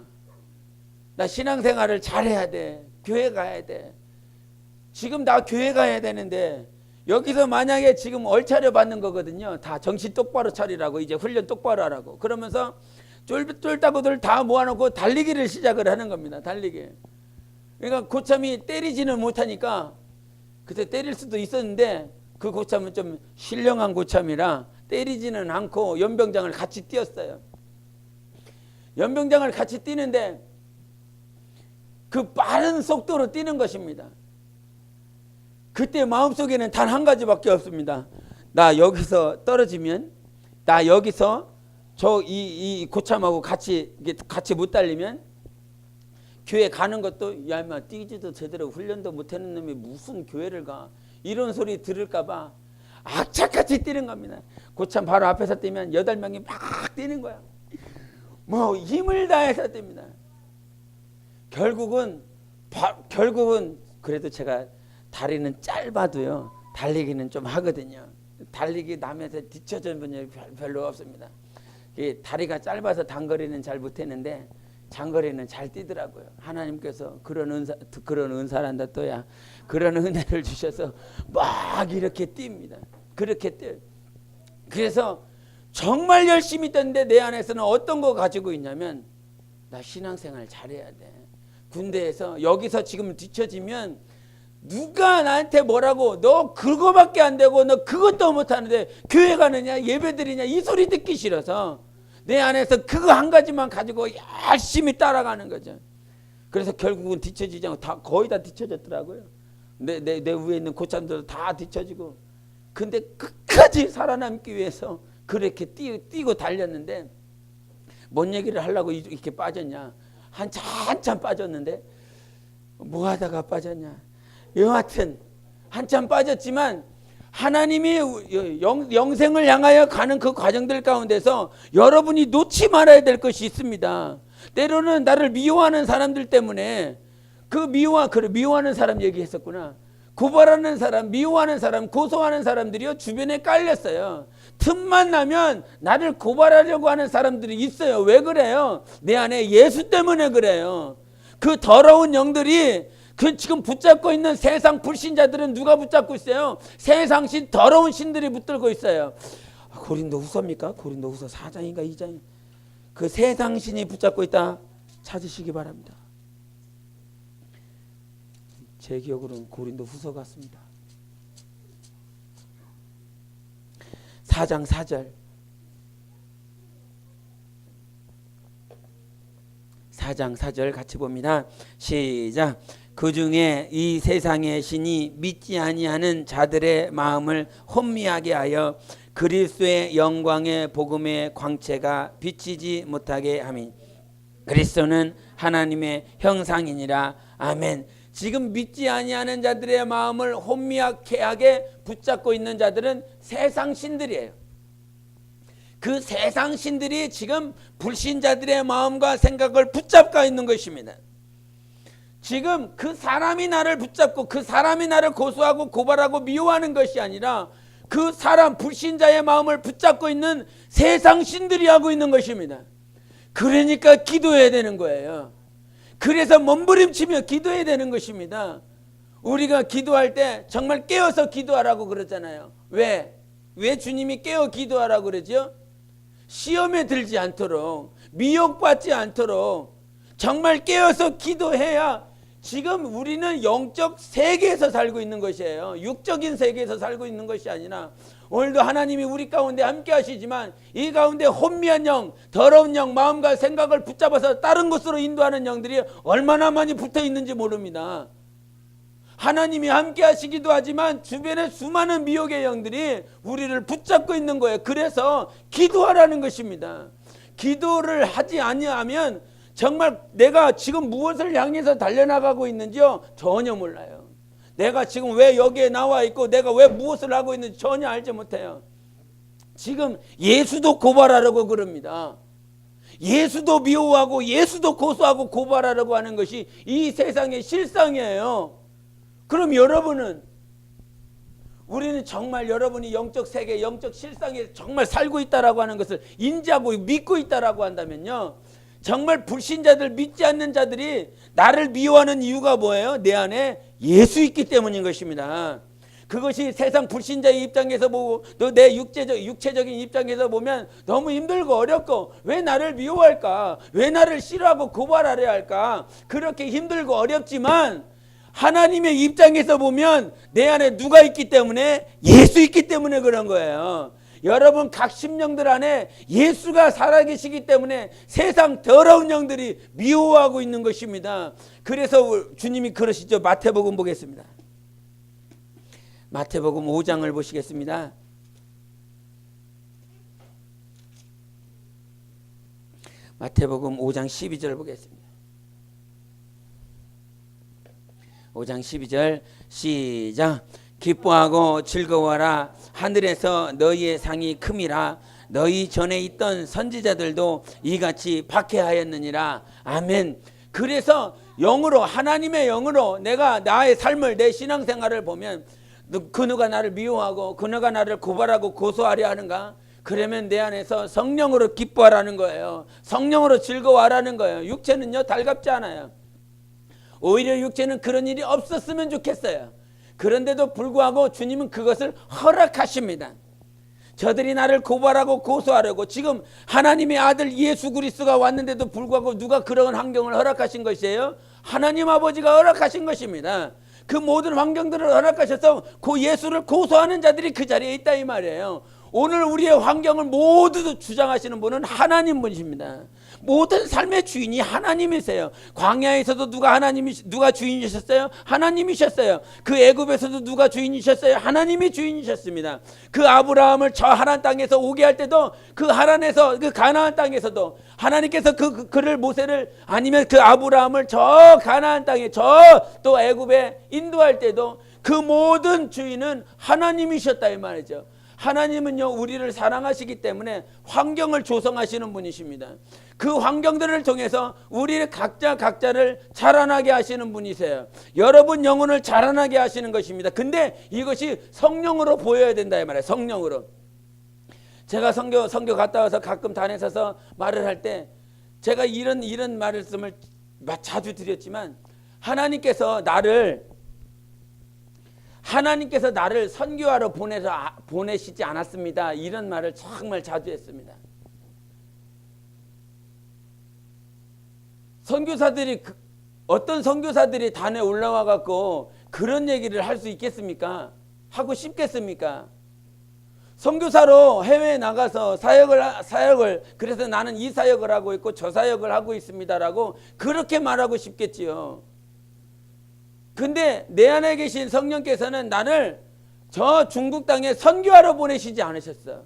Speaker 1: 나 신앙생활을 잘해야 돼. 교회 가야 돼. 지금 나 교회 가야 되는데 여기서 만약에 지금 얼차려 받는 거거든요. 다 정신 똑바로 차리라고, 이제 훈련 똑바로 하라고. 그러면서 쫄따구들 다 모아놓고 달리기를 시작을 하는 겁니다. 달리기. 그러니까 고참이 때리지는 못하니까, 그때 때릴 수도 있었는데 그 고참은 좀 신령한 고참이라 때리지는 않고 연병장을 같이 뛰었어요. 연병장을 같이 뛰는데 그 빠른 속도로 뛰는 것입니다. 그때 마음속에는 단 한 가지밖에 없습니다. 나 여기서 떨어지면, 나 여기서 이 고참하고 같이 못 달리면 교회 가는 것도, 야 인마 뛰지도 제대로 훈련도 못하는 놈이 무슨 교회를 가, 이런 소리 들을까봐 악착같이 뛰는 겁니다. 고참 바로 앞에서 뛰면 8명이 막 뛰는 거야. 뭐 힘을 다해서 뜁니다. 결국은 그래도 제가 다리는 짧아도요 달리기는 좀 하거든요. 달리기 남에서 뒤쳐진 분이 별로 없습니다. 다리가 짧아서 단거리는 잘 못했는데 장거리는 잘 뛰더라고요. 하나님께서 그런 은사란다 또야, 그런 은혜를 주셔서 막 이렇게 뜁니다. 그렇게 뛰어요. 그래서 정말 열심히 뛰는데 내 안에서는 어떤 거 가지고 있냐면, 나 신앙생활 잘해야 돼. 군대에서 여기서 지금 뒤처지면 누가 나한테 뭐라고, 너 그거밖에 안 되고 너 그것도 못하는데 교회 가느냐 예배드리냐 이 소리 듣기 싫어서 내 안에서 그거 한 가지만 가지고 열심히 따라가는 거죠. 그래서 결국은 뒤처지지 않고 거의 다 뒤처졌더라고요. 내 위에 있는 고참들도 다 뒤처지고, 근데 끝까지 살아남기 위해서 그렇게 뛰고 달렸는데, 뭔 얘기를 하려고 이렇게 빠졌냐, 한참 빠졌는데 뭐 하다가 빠졌냐, 여하튼 한참 빠졌지만 하나님이 영생을 향하여 가는 그 과정들 가운데서 여러분이 놓지 말아야 될 것이 있습니다. 때로는 나를 미워하는 사람들 때문에, 미워하는 사람 얘기했었구나. 고발하는 사람, 미워하는 사람, 고소하는 사람들이요 주변에 깔렸어요. 틈만 나면 나를 고발하려고 하는 사람들이 있어요. 왜 그래요? 내 안에 예수 때문에 그래요. 그 더러운 영들이, 지금 붙잡고 있는 세상 불신자들은 누가 붙잡고 있어요? 세상 신, 더러운 신들이 붙들고 있어요. 고린도후서입니까? 고린도후서 4장인가 2장. 그 세상 신이 붙잡고 있다 찾으시기 바랍니다. 제 기억으로는 고린도후서 같습니다. 4장 4절. 4장 4절 같이 봅니다. 시작. 그 중에 이 세상의 신이 믿지 아니하는 자들의 마음을 혼미하게 하여 그리스도의 영광의 복음의 광채가 비치지 못하게 함이. 그리스도는 하나님의 형상이니라. 아멘. 지금 믿지 아니하는 자들의 마음을 혼미하게 하게 붙잡고 있는 자들은 세상 신들이에요. 그 세상 신들이 지금 불신자들의 마음과 생각을 붙잡고 있는 것입니다. 지금 그 사람이 나를 붙잡고 그 사람이 나를 고소하고 고발하고 미워하는 것이 아니라 그 사람 불신자의 마음을 붙잡고 있는 세상 신들이 하고 있는 것입니다. 그러니까 기도해야 되는 거예요. 그래서 몸부림치며 기도해야 되는 것입니다. 우리가 기도할 때 정말 깨어서 기도하라고 그러잖아요. 왜 주님이 깨어 기도하라고 그러죠? 시험에 들지 않도록, 미혹받지 않도록 정말 깨어서 기도해야. 지금 우리는 영적 세계에서 살고 있는 것이에요. 육적인 세계에서 살고 있는 것이 아니라, 오늘도 하나님이 우리 가운데 함께 하시지만 이 가운데 혼미한 영, 더러운 영, 마음과 생각을 붙잡아서 다른 곳으로 인도하는 영들이 얼마나 많이 붙어 있는지 모릅니다. 하나님이 함께 하시기도 하지만 주변에 수많은 미혹의 영들이 우리를 붙잡고 있는 거예요. 그래서 기도하라는 것입니다. 기도를 하지 아니하면 정말 내가 지금 무엇을 향해서 달려나가고 있는지요 전혀 몰라요. 내가 지금 왜 여기에 나와 있고 내가 왜 무엇을 하고 있는지 전혀 알지 못해요. 지금 예수도 고발하라고 그럽니다. 예수도 미워하고 예수도 고소하고 고발하라고 하는 것이 이 세상의 실상이에요. 그럼 우리는 정말 여러분이 영적 세계, 영적 실상에 정말 살고 있다라고 하는 것을 인지하고 믿고 있다라고 한다면요, 정말 불신자들, 믿지 않는 자들이 나를 미워하는 이유가 뭐예요? 내 안에 예수 있기 때문인 것입니다. 그것이 세상 불신자의 입장에서 보고 또 내 육체적인 입장에서 보면 너무 힘들고 어렵고 왜 나를 미워할까? 왜 나를 싫어하고 고발하려 할까? 그렇게 힘들고 어렵지만 하나님의 입장에서 보면 내 안에 누가 있기 때문에? 예수 있기 때문에 그런 거예요. 여러분 각 심령들 안에 예수가 살아계시기 때문에 세상 더러운 영들이 미워하고 있는 것입니다. 그래서 주님이 그러시죠. 마태복음 보겠습니다. 마태복음 5장을 보시겠습니다. 마태복음 5장 12절 보겠습니다. 5장 12절 시작. 기뻐하고 즐거워하라. 하늘에서 너희의 상이 큼이라. 너희 전에 있던 선지자들도 이같이 박해하였느니라. 아멘. 그래서 영으로, 하나님의 영으로 내가 나의 삶을, 내 신앙생활을 보면 그 누가 나를 미워하고 그 누가 나를 고발하고 고소하려 하는가? 그러면 내 안에서 성령으로 기뻐하라는 거예요. 성령으로 즐거워하라는 거예요. 육체는요 달갑지 않아요. 오히려 육체는 그런 일이 없었으면 좋겠어요. 그런데도 불구하고 주님은 그것을 허락하십니다. 저들이 나를 고발하고 고소하려고, 지금 하나님의 아들 예수 그리스도가 왔는데도 불구하고 누가 그런 환경을 허락하신 것이에요? 하나님 아버지가 허락하신 것입니다. 그 모든 환경들을 허락하셔서 그 예수를 고소하는 자들이 그 자리에 있다 이 말이에요. 오늘 우리의 환경을 모두 주장하시는 분은 하나님 분이십니다. 모든 삶의 주인이 하나님이세요. 광야에서도 누가 주인이셨어요? 하나님이셨어요. 그 애굽에서도 누가 주인이셨어요? 하나님이 주인이셨습니다. 그 아브라함을 저 하나님 땅에서 오게 할 때도 그 하란에서 그 가나안 땅에서도 하나님께서 그를 모세를 아니면 그 아브라함을 저 가나안 땅에 저 또 애굽에 인도할 때도 그 모든 주인은 하나님이셨다 이 말이죠. 하나님은요 우리를 사랑하시기 때문에 환경을 조성하시는 분이십니다. 그 환경들을 통해서 우리 각자를 자라나게 하시는 분이세요. 여러분 영혼을 자라나게 하시는 것입니다. 근데 이것이 성령으로 보여야 된다 이 말이에요. 성령으로. 제가 선교 갔다 와서 가끔 단에 서서 말을 할 때 제가 이런 말씀을 자주 드렸지만 하나님께서 나를 선교하러 보내시지 않았습니다. 이런 말을 정말 자주 했습니다. 어떤 선교사들이 단에 올라와 갖고 그런 얘기를 할 수 있겠습니까? 하고 싶겠습니까? 선교사로 해외에 나가서 사역을 그래서 나는 이 사역을 하고 있고 저 사역을 하고 있습니다라고 그렇게 말하고 싶겠지요. 근데 내 안에 계신 성령께서는 나를 저 중국 땅에 선교하러 보내시지 않으셨어.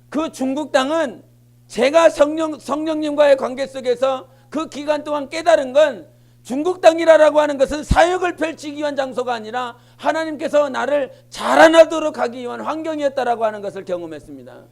Speaker 1: 그 중국 땅은 제가 성령님과의 관계 속에서 그 기간 동안 깨달은 건 중국 땅이라고 하는 것은 사역을 펼치기 위한 장소가 아니라 하나님께서 나를 자라나도록 하기 위한 환경이었다라고 하는 것을 경험했습니다.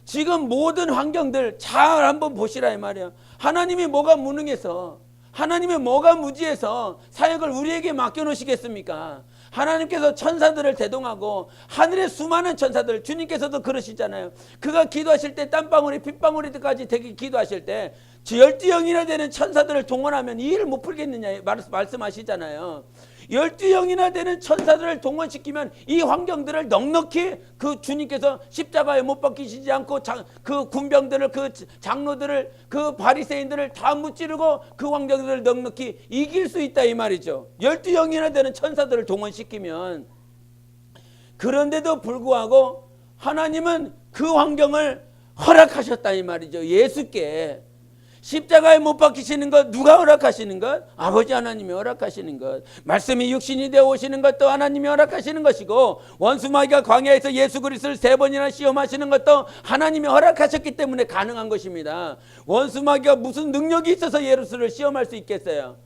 Speaker 1: 지금 모든 환경들 잘 한번 보시라 이 말이에요. 하나님이 뭐가 무능해서, 하나님이 뭐가 무지해서 사역을 우리에게 맡겨놓으시겠습니까? 하나님께서 천사들을 대동하고 하늘의 수많은 천사들, 주님께서도 그러시잖아요. 그가 기도하실 때 땀방울이 핏방울이까지 되게 기도하실 때 12영이나 되는 천사들을 동원하면 이 일을 못 풀겠느냐 말씀하시잖아요. 12영이나 되는 천사들을 동원시키면 이 환경들을 넉넉히 그 주님께서 십자가에 못 박히시지 않고 그 군병들을, 그 장로들을, 그 바리새인들을 다 무찌르고 그 환경들을 넉넉히 이길 수 있다 이 말이죠. 12영이나 되는 천사들을 동원시키면. 그런데도 불구하고 하나님은 그 환경을 허락하셨다 이 말이죠. 예수께. 십자가에 못 박히시는 것 누가 허락하시는 것? 아버지 하나님이 허락하시는 것. 말씀이 육신이 되어 오시는 것도 하나님이 허락하시는 것이고, 원수마귀가 광야에서 예수 그리스도를 3번이나 시험하시는 것도 하나님이 허락하셨기 때문에 가능한 것입니다. 원수마귀가 무슨 능력이 있어서 예수를 시험할 수 있겠어요?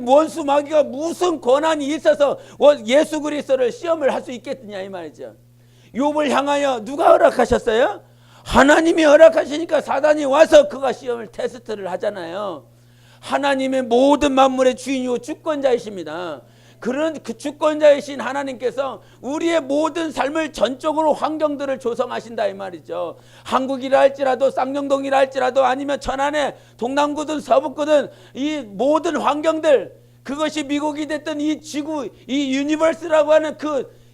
Speaker 1: 원수마귀가 무슨 권한이 있어서 예수 그리스도를 시험을 할 수 있겠느냐 이 말이죠. 욥을 향하여 누가 허락하셨어요? 하나님이 허락하시니까 사단이 와서 그가 시험을 테스트를 하잖아요. 하나님의 모든 만물의 주인이고 주권자이십니다. 그런 그 주권자이신 하나님께서 우리의 모든 삶을 전적으로 환경들을 조성하신다 이 말이죠. 한국이라 할지라도 쌍용동이라 할지라도 아니면 천안에 동남구든 서북구든 이 모든 환경들, 그것이 미국이 됐던 이 지구, 이 유니버스라고 하는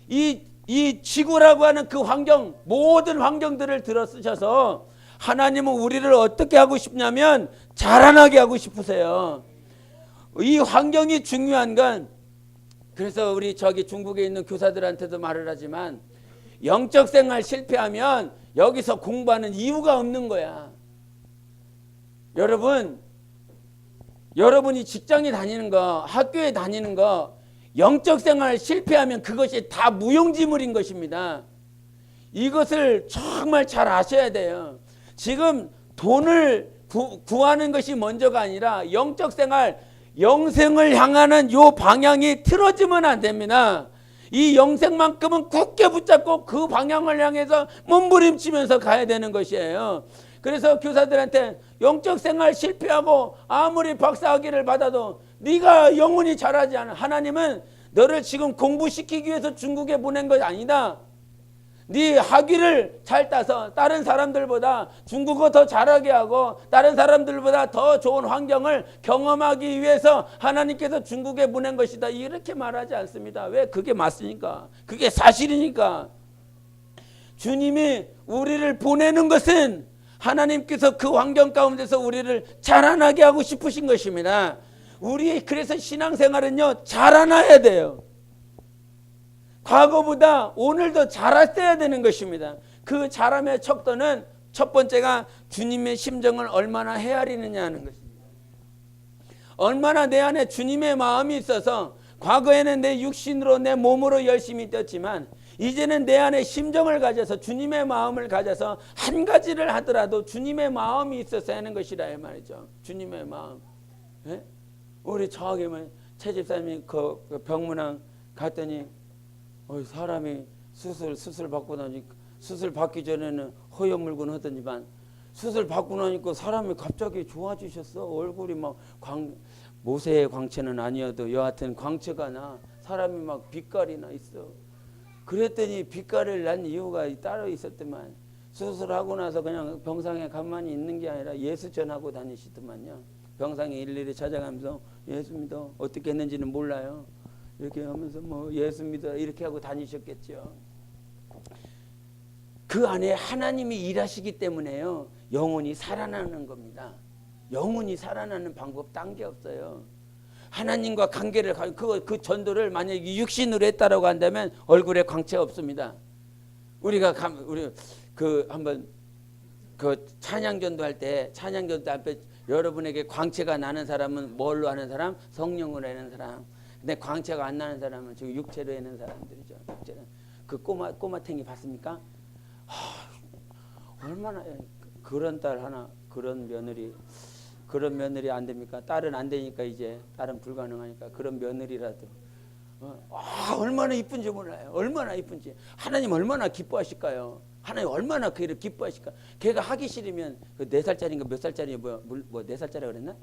Speaker 1: 이 지구라고 하는 그 환경, 모든 환경들을 들어 쓰셔서 하나님은 우리를 어떻게 하고 싶냐면 자라나게 하고 싶으세요. 이 환경이 중요한 건, 그래서 우리 저기 중국에 있는 교사들한테도 말을 하지만 영적 생활 실패하면 여기서 공부하는 이유가 없는 거야. 여러분이 직장에 다니는 거, 학교에 다니는 거, 영적 생활 실패하면 그것이 다 무용지물인 것입니다. 이것을 정말 잘 아셔야 돼요. 지금 돈을 구하는 것이 먼저가 아니라 영적 생활, 영생을 향하는 요 방향이 틀어지면 안 됩니다. 이 영생만큼은 굳게 붙잡고 그 방향을 향해서 몸부림치면서 가야 되는 것이에요. 그래서 교사들한테 영적 생활 실패하고 아무리 박사학위를 받아도 네가 영혼이 자라지 않아. 하나님은 너를 지금 공부시키기 위해서 중국에 보낸 것이 아니다. 네 학위를 잘 따서 다른 사람들보다 중국어 더 잘하게 하고 다른 사람들보다 더 좋은 환경을 경험하기 위해서 하나님께서 중국에 보낸 것이다. 이렇게 말하지 않습니다. 왜? 그게 맞으니까. 그게 사실이니까. 주님이 우리를 보내는 것은 하나님께서 그 환경 가운데서 우리를 자라나게 하고 싶으신 것입니다. 그래서 신앙생활은요, 자라나야 돼요. 과거보다 오늘 더 자랐어야 되는 것입니다. 그 자람의 척도는 첫 번째가 주님의 심정을 얼마나 헤아리느냐 하는 것입니다. 얼마나 내 안에 주님의 마음이 있어서, 과거에는 내 육신으로 내 몸으로 열심히 뛰었지만 이제는 내 안에 심정을 가져서 주님의 마음을 가져서 한 가지를 하더라도 주님의 마음이 있어서 하는 것이라 이 말이죠. 주님의 마음. 예? 우리 저기 최 집사님이 그 병문안 갔더니 사람이 수술 받고 나니, 수술 받기 전에는 허여물건 하더니만 수술 받고 나니까 사람이 갑자기 좋아지셨어. 얼굴이 막 모세의 광채는 아니어도 여하튼 광채가 나, 사람이 막 빛깔이 나 있어. 그랬더니 빛깔을 난 이유가 따로 있었더만, 수술하고 나서 그냥 병상에 가만히 있는 게 아니라 예수 전하고 다니시더만요. 병상에 일일이 찾아가면서 예수 믿어, 어떻게 했는지는 몰라요, 이렇게 하면서 예수 믿어 이렇게 하고 다니셨겠죠. 그 안에 하나님이 일하시기 때문에요, 영혼이 살아나는 겁니다. 영혼이 살아나는 방법 딴 게 없어요. 하나님과 관계를 그 전도를 만약에 육신으로 했다라고 한다면 얼굴에 광채가 없습니다. 우리가 한번 그 찬양전도 할 때, 찬양전도 앞에 여러분에게 광채가 나는 사람은 뭘로 하는 사람? 성령으로 하는 사람. 근데 광채가 안 나는 사람은 지금 육체로 하는 사람들이죠. 육체로. 그 꼬마탱이 봤습니까? 얼마나 그런 딸 하나, 그런 며느리 안 됩니까? 딸은 안 되니까 이제 딸은 불가능하니까 그런 며느리라도 얼마나 이쁜지 몰라요. 얼마나 이쁜지. 하나님 얼마나 기뻐하실까요? 하나님 얼마나 그 일을 기뻐하실까? 걔가 하기 싫으면 그 4살짜리인가 몇 살짜리 뭐 4살짜리라 그랬나?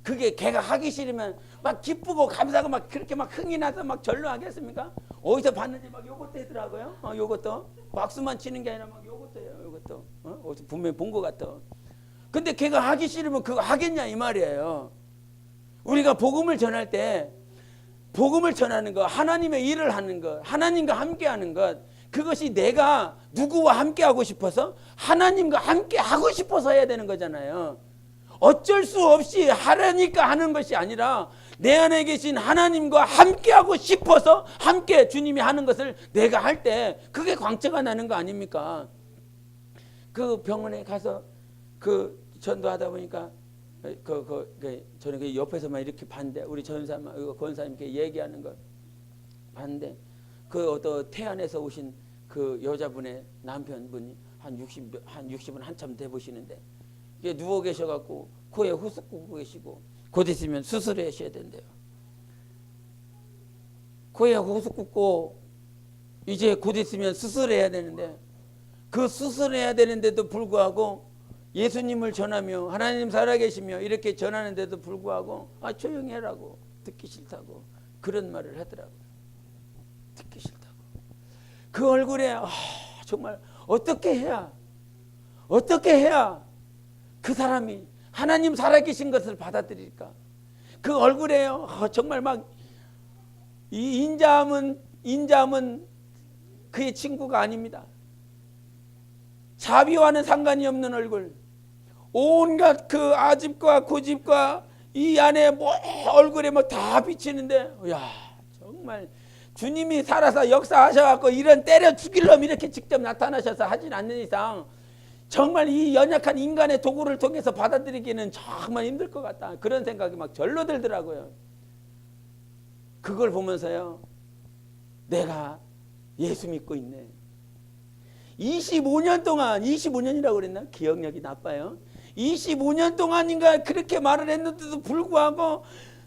Speaker 1: 그게 걔가 하기 싫으면 막 기쁘고 감사하고 막 그렇게 막 흥이 나서 막 절로 하겠습니까? 어디서 봤는지 막 요것도 하더라고요. 요것도 박수만 치는 게 아니라 막 요것도 해요. 요것도 어디서 분명히 본 것 같아. 근데 걔가 하기 싫으면 그거 하겠냐 이 말이에요. 우리가 복음을 전할 때, 복음을 전하는 것, 하나님의 일을 하는 것, 하나님과 함께 하는 것, 그것이 내가 누구와 함께 하고 싶어서, 하나님과 함께 하고 싶어서 해야 되는 거잖아요. 어쩔 수 없이 하라니까 하는 것이 아니라 내 안에 계신 하나님과 함께 하고 싶어서 함께 주님이 하는 것을 내가 할 때 그게 광채가 나는 거 아닙니까? 그 병원에 가서 그 전도하다 보니까 저는 그 옆에서만 이렇게 봤는데, 우리 권사님께 얘기하는 걸 봤는데, 그 어떤 태안에서 오신 그 여자분의 남편분이 한 60은 한참 돼 보시는데, 이게 누워 계셔갖고 코에 후숙 꽂고 계시고 곧 있으면 수술을 하셔야 된대요. 코에 후숙 꽂고 이제 곧 있으면 수술해야 되는데, 그 수술해야 되는데도 불구하고 예수님을 전하며 하나님 살아계시며 이렇게 전하는데도 불구하고 조용히 해라고, 듣기 싫다고 그런 말을 하더라고요. 듣기 싫다고. 그 얼굴에 정말 어떻게 해야 그 사람이 하나님 살아계신 것을 받아들일까? 그 얼굴에요. 정말 막 이 인자함은 그의 친구가 아닙니다. 자비와는 상관이 없는 얼굴. 온갖 그 아집과 고집과 이 안에 뭐 얼굴에 뭐 다 비치는데, 야 정말 주님이 살아서 역사하셔갖고 이런 때려 죽일 놈 이렇게 직접 나타나셔서 하진 않는 이상 정말 이 연약한 인간의 도구를 통해서 받아들이기는 정말 힘들 것 같다. 그런 생각이 막 절로 들더라고요. 그걸 보면서요, 내가 예수 믿고 있네. 25년 동안, 25년이라고 그랬나? 기억력이 나빠요. 25년 동안인가 그렇게 말을 했는데도 불구하고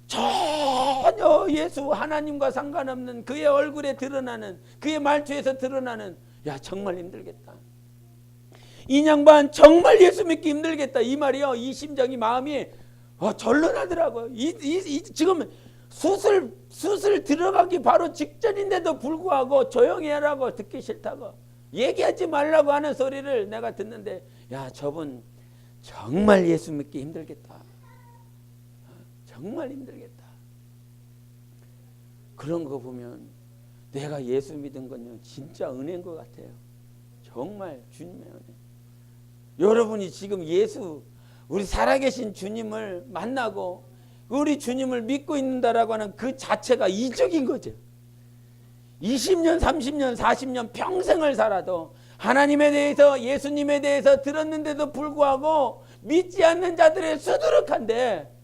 Speaker 1: 전혀 예수 하나님과 상관없는 그의 얼굴에 드러나는, 그의 말투에서 드러나는, 야 정말 힘들겠다. 이 양반 정말 예수 믿기 힘들겠다. 이 말이요. 이 심정이, 마음이 절로 나더라고요. 지금 수술 들어가기 바로 직전인데도 불구하고 조용히 하라고, 듣기 싫다고, 얘기하지 말라고 하는 소리를 내가 듣는데, 야 저분 정말 예수 믿기 힘들겠다. 정말 힘들겠다. 그런 거 보면 내가 예수 믿은 건요 진짜 은혜인 것 같아요. 정말 주님의 은혜. 여러분이 지금 예수, 우리 살아계신 주님을 만나고 우리 주님을 믿고 있는다라고 하는 그 자체가 이적인 거죠. 20년, 30년, 40년 평생을 살아도 하나님에 대해서, 예수님에 대해서 들었는데도 불구하고 믿지 않는 자들의 수두룩한데,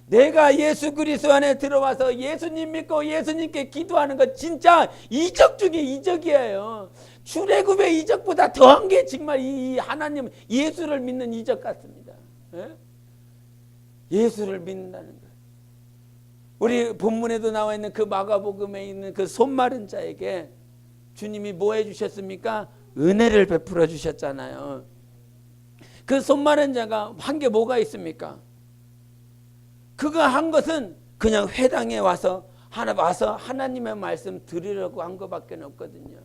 Speaker 1: 내가 예수 그리스도 안에 들어와서 예수님 믿고 예수님께 기도하는 것 진짜 이적 중에 이적이에요. 출애굽의 이적보다 더한 게 정말 이 하나님, 예수를 믿는 이적 같습니다. 예수를 믿는다는 것. 우리 본문에도 나와 있는 그 마가복음에 있는 그 손 마른 자에게 주님이 뭐 해주셨습니까? 은혜를 베풀어 주셨잖아요. 그 손 마른 자가 한 게 뭐가 있습니까? 그가 한 것은 그냥 회당에 와서 하나님의 말씀 들으려고 한 것밖에 없거든요.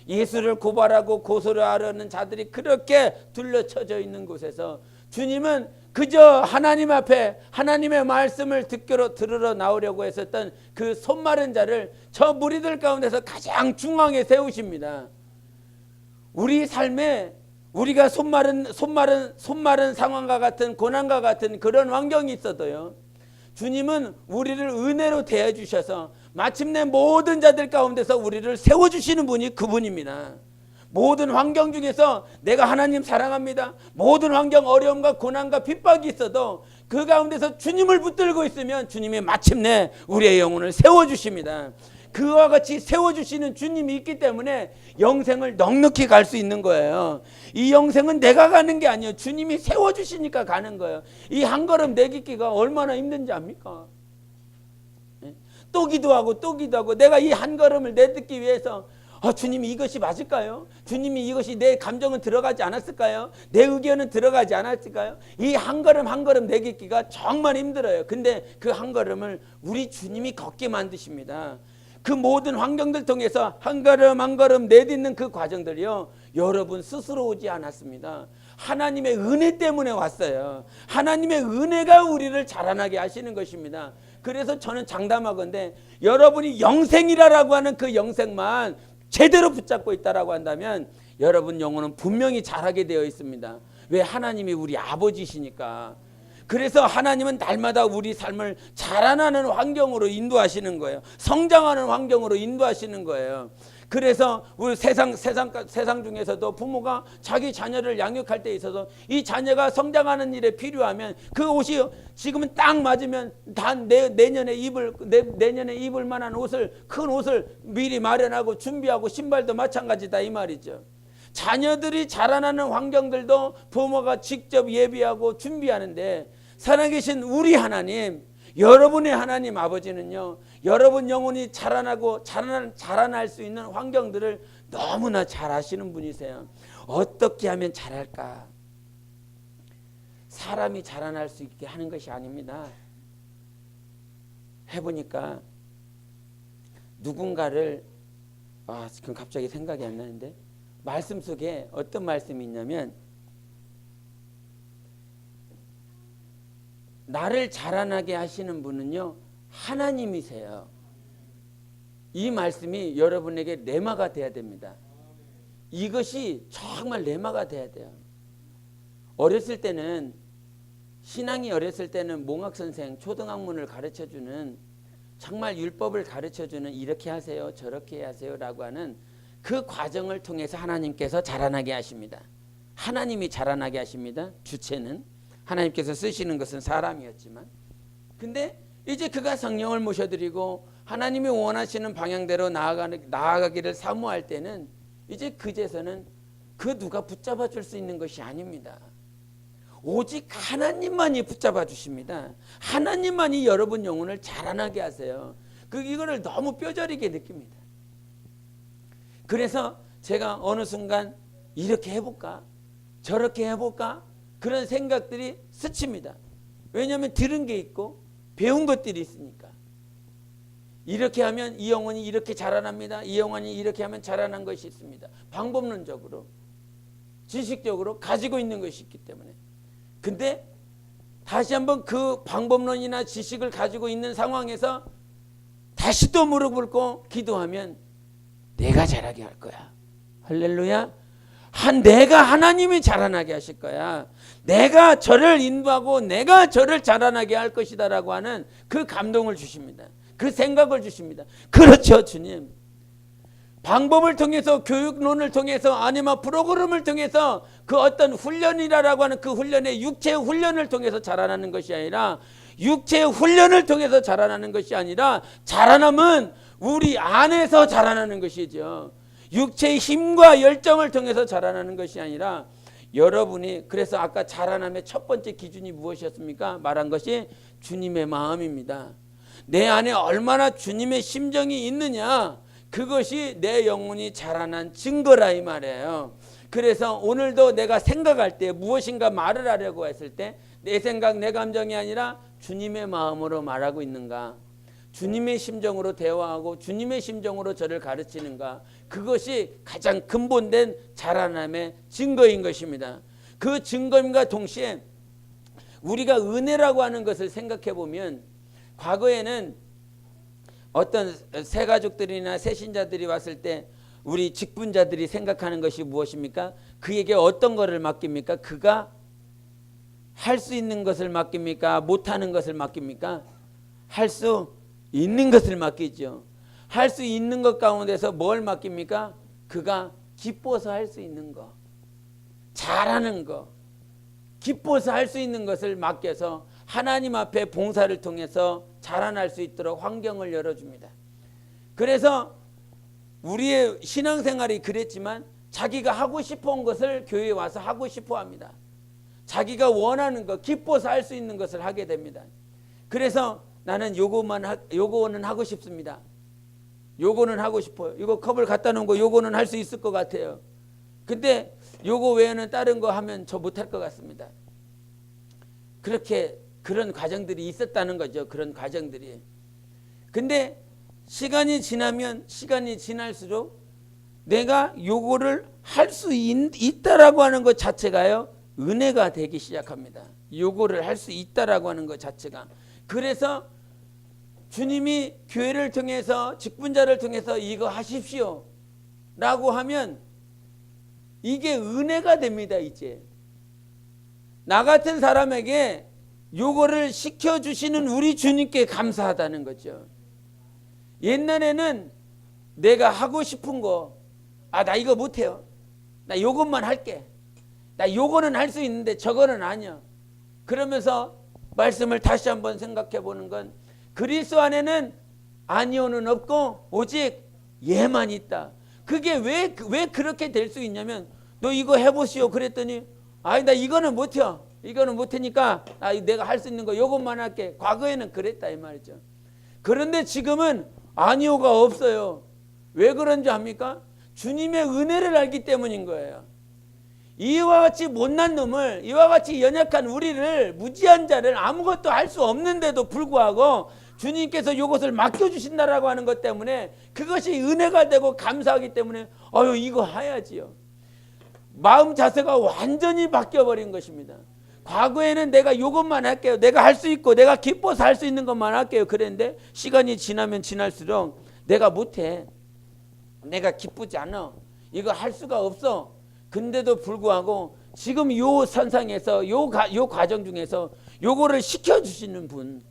Speaker 1: 예수를 고발하고 고소를 하려는 자들이 그렇게 둘러쳐져 있는 곳에서 주님은 그저 하나님 앞에 하나님의 말씀을 들으러 나오려고 했었던 그 손 마른 자를 저 무리들 가운데서 가장 중앙에 세우십니다. 우리 삶에 우리가 손 마른 상황과 같은, 고난과 같은 그런 환경이 있어도요, 주님은 우리를 은혜로 대해주셔서 마침내 모든 자들 가운데서 우리를 세워주시는 분이 그분입니다. 모든 환경 중에서 내가 하나님 사랑합니다. 모든 환경, 어려움과 고난과 핍박이 있어도 그 가운데서 주님을 붙들고 있으면 주님이 마침내 우리의 영혼을 세워주십니다. 그와 같이 세워주시는 주님이 있기 때문에 영생을 넉넉히 갈 수 있는 거예요. 이 영생은 내가 가는 게 아니에요. 주님이 세워주시니까 가는 거예요. 이 한 걸음 내딛기가 얼마나 힘든지 압니까? 또 기도하고 또 기도하고, 내가 이 한 걸음을 내딛기 위해서 주님이 이것이 맞을까요? 주님이 이것이 내 감정은 들어가지 않았을까요? 내 의견은 들어가지 않았을까요? 이 한 걸음 한 걸음 내딛기가 정말 힘들어요. 근데 그 한 걸음을 우리 주님이 걷게 만드십니다. 그 모든 환경들 통해서 한 걸음 한 걸음 내딛는 그 과정들이요, 여러분 스스로 오지 않았습니다. 하나님의 은혜 때문에 왔어요. 하나님의 은혜가 우리를 자라나게 하시는 것입니다. 그래서 저는 장담하건대 여러분이 영생이라고 하는 그 영생만 제대로 붙잡고 있다라고 한다면 여러분 영혼은 분명히 자라게 되어 있습니다. 왜? 하나님이 우리 아버지시니까. 그래서 하나님은 날마다 우리 삶을 자라나는 환경으로 인도하시는 거예요. 성장하는 환경으로 인도하시는 거예요. 그래서 우리 세상 중에서도 부모가 자기 자녀를 양육할 때 있어서 이 자녀가 성장하는 일에 필요하면 그 옷이 지금은 딱 맞으면 내년에 입을 만한 옷을, 큰 옷을 미리 마련하고 준비하고, 신발도 마찬가지다 이 말이죠. 자녀들이 자라나는 환경들도 부모가 직접 예비하고 준비하는데, 살아계신 우리 하나님, 여러분의 하나님 아버지는요, 여러분 영혼이 자라날 수 있는 환경들을 너무나 잘 아시는 분이세요. 어떻게 하면 자랄까? 사람이 자라날 수 있게 하는 것이 아닙니다. 해보니까 누군가를, 지금 갑자기 생각이 안 나는데, 말씀 속에 어떤 말씀이 있냐면, 나를 자라나게 하시는 분은요 하나님이세요. 이 말씀이 여러분에게 레마가 돼야 됩니다. 이것이 정말 레마가 돼야 돼요. 어렸을 때는 신앙이 어렸을 때는 몽학선생 초등학문을 가르쳐주는 정말 율법을 가르쳐주는 이렇게 하세요 저렇게 하세요 라고 하는 그 과정을 통해서 하나님께서 자라나게 하십니다. 하나님이 자라나게 하십니다. 주체는 하나님께서 쓰시는 것은 사람이었지만, 근데 이제 그가 성령을 모셔드리고 하나님이 원하시는 방향대로 나아가기를 사모할 때는 이제 그제서는 그 누가 붙잡아 줄 수 있는 것이 아닙니다. 오직 하나님만이 붙잡아 주십니다. 하나님만이 여러분 영혼을 자라나게 하세요. 이거를 너무 뼈저리게 느낍니다. 그래서 제가 어느 순간 이렇게 해볼까 저렇게 해볼까 그런 생각들이 스칩니다. 왜냐하면 들은 게 있고 배운 것들이 있으니까. 이렇게 하면 이 영혼이 이렇게 자라납니다. 이 영혼이 이렇게 하면 자라난 것이 있습니다. 방법론적으로 지식적으로 가지고 있는 것이 있기 때문에. 근데 다시 한번 그 방법론이나 지식을 가지고 있는 상황에서 다시 또 무릎 꿇고 기도하면 내가 자라게 할 거야. 할렐루야. 내가 하나님이 자라나게 하실 거야. 내가 저를 인도하고 내가 저를 자라나게 할 것이다 라고 하는 그 감동을 주십니다. 그 생각을 주십니다. 그렇죠 주님. 방법을 통해서 교육론을 통해서 아니면 프로그램을 통해서 그 어떤 훈련이라고 하는 그 훈련의 육체의 훈련을 통해서 자라나는 것이 아니라 육체의 훈련을 통해서 자라나는 것이 아니라 자라남은 우리 안에서 자라나는 것이죠. 육체의 힘과 열정을 통해서 자라나는 것이 아니라 여러분이 그래서 아까 자라남의 첫 번째 기준이 무엇이었습니까? 말한 것이 주님의 마음입니다. 내 안에 얼마나 주님의 심정이 있느냐 그것이 내 영혼이 자라난 증거라 이 말이에요. 그래서 오늘도 내가 생각할 때 무엇인가 말을 하려고 했을 때 내 생각 내 감정이 아니라 주님의 마음으로 말하고 있는가 주님의 심정으로 대화하고 주님의 심정으로 저를 가르치는가 그것이 가장 근본된 자라남의 증거인 것입니다. 그 증거임과 동시에 우리가 은혜라고 하는 것을 생각해 보면 과거에는 어떤 새가족들이나 새신자들이 왔을 때 우리 직분자들이 생각하는 것이 무엇입니까? 그에게 어떤 것을 맡깁니까? 그가 할 수 있는 것을 맡깁니까? 못하는 것을 맡깁니까? 할 수 있는 것을 맡기죠. 할 수 있는 것 가운데서 뭘 맡깁니까? 그가 기뻐서 할 수 있는 것, 잘하는 것, 기뻐서 할 수 있는 것을 맡겨서 하나님 앞에 봉사를 통해서 자라날 수 있도록 환경을 열어줍니다. 그래서 우리의 신앙생활이 그랬지만 자기가 하고 싶은 것을 교회에 와서 하고 싶어 합니다. 자기가 원하는 것, 기뻐서 할 수 있는 것을 하게 됩니다. 그래서 나는 요거는 하고 싶습니다. 요거는 하고 싶어요. 이거 컵을 갖다 놓은 거 요거는 할 수 있을 것 같아요. 근데 요거 외에는 다른 거 하면 저 못할 것 같습니다. 그런 과정들이 있었다는 거죠. 그런 과정들이. 근데 시간이 지날수록 내가 요거를 할 수 있다라고 하는 것 자체가요. 은혜가 되기 시작합니다. 요거를 할 수 있다라고 하는 것 자체가. 그래서 주님이 교회를 통해서 직분자를 통해서 이거 하십시오 라고 하면 이게 은혜가 됩니다. 이제 나 같은 사람에게 요거를 시켜주시는 우리 주님께 감사하다는 거죠. 옛날에는 내가 하고 싶은 거 나 이거 못해요. 나 요것만 할게. 나 요거는 할 수 있는데 저거는 아니야. 그러면서 말씀을 다시 한번 생각해 보는 건 그리스도 안에는 아니오는 없고 오직 예만 있다. 그게 왜 그렇게 될 수 있냐면 너 이거 해보시오 그랬더니 나 이거는 못해요. 이거는 못하니까 내가 할 수 있는 거 요것만 할게. 과거에는 그랬다 이 말이죠. 그런데 지금은 아니오가 없어요. 왜 그런지 압니까? 주님의 은혜를 알기 때문인 거예요. 이와 같이 못난 놈을 이와 같이 연약한 우리를 무지한 자를 아무것도 할 수 없는데도 불구하고 주님께서 이것을 맡겨주신다라고 하는 것 때문에 그것이 은혜가 되고 감사하기 때문에 이거 해야지요. 마음 자세가 완전히 바뀌어버린 것입니다. 과거에는 내가 이것만 할게요. 내가 할 수 있고 내가 기뻐서 할 수 있는 것만 할게요. 그랬는데 시간이 지나면 지날수록 내가 못해. 내가 기쁘지 않아. 이거 할 수가 없어. 근데도 불구하고 지금 요 선상에서 요 과정 중에서 요거를 시켜주시는 분,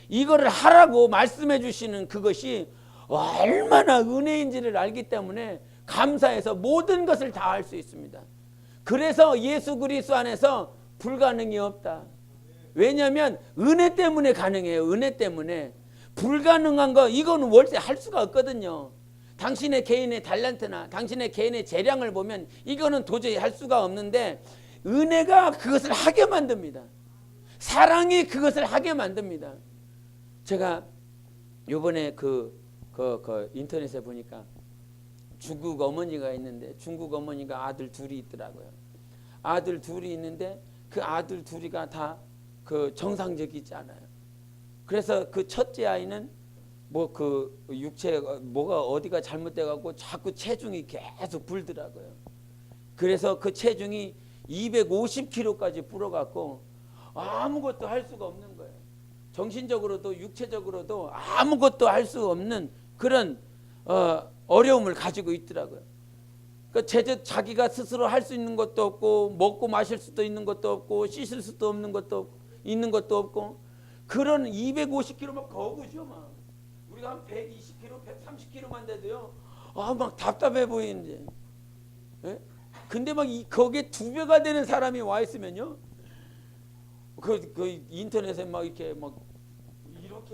Speaker 1: 이거를 하라고 말씀해 주시는 그것이 얼마나 은혜인지를 알기 때문에 감사해서 모든 것을 다 할 수 있습니다. 그래서 예수 그리스도 안에서 불가능이 없다. 왜냐하면 은혜 때문에 가능해요. 은혜 때문에. 불가능한 거 이거는 월세 할 수가 없거든요. 당신의 개인의 달란트나 당신의 개인의 재량을 보면 이거는 도저히 할 수가 없는데 은혜가 그것을 하게 만듭니다. 사랑이 그것을 하게 만듭니다. 제가 요번에 그 인터넷에 보니까 중국 어머니가 있는데 중국 어머니가 아들 둘이 있더라고요. 아들 둘이 있는데 그 아들 둘이가 다 그 정상적이지 않아요. 그래서 그 첫째 아이는 뭐 그 육체 뭐가 어디가 잘못돼 갖고 자꾸 체중이 계속 불더라고요. 그래서 그 체중이 250kg까지 불어갖고 아무것도 할 수가 없는 거예요. 정신적으로도 육체적으로도 아무것도 할 수 없는 그런 어려움을 가지고 있더라고요. 그러니까 자기가 스스로 할 수 있는 것도 없고 먹고 마실 수도 있는 것도 없고 씻을 수도 없는 것도 없고 그런 250kg만 거구죠. 막 우리가 한 120kg, 130kg만 돼도요. 막 답답해 보이는데. 예? 근데 막 거기에 2배가 되는 사람이 와 있으면요. 그 인터넷에 막 이렇게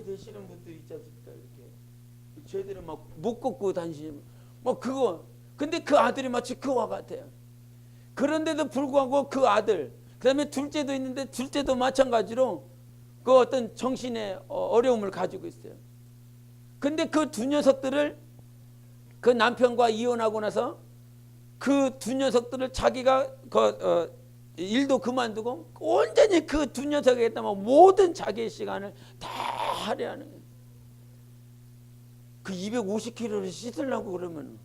Speaker 1: 되시는 분들 있지 않습니까? 이렇게 제대로 막 못 걷고 다니시는 뭐 그거. 근데 그 아들이 마치 그와 같아요. 그런데도 불구하고 그 아들, 그다음에 둘째도 있는데 둘째도 마찬가지로 그 어떤 정신의 어려움을 가지고 있어요. 근데 그 두 녀석들을 그 남편과 이혼하고 나서 그 두 녀석들을 자기가 일도 그만두고 온전히 그 두 녀석에게다만 모든 자기의 시간을 다 할애하는 거예요. 그 250kg를 씻으려고 그러면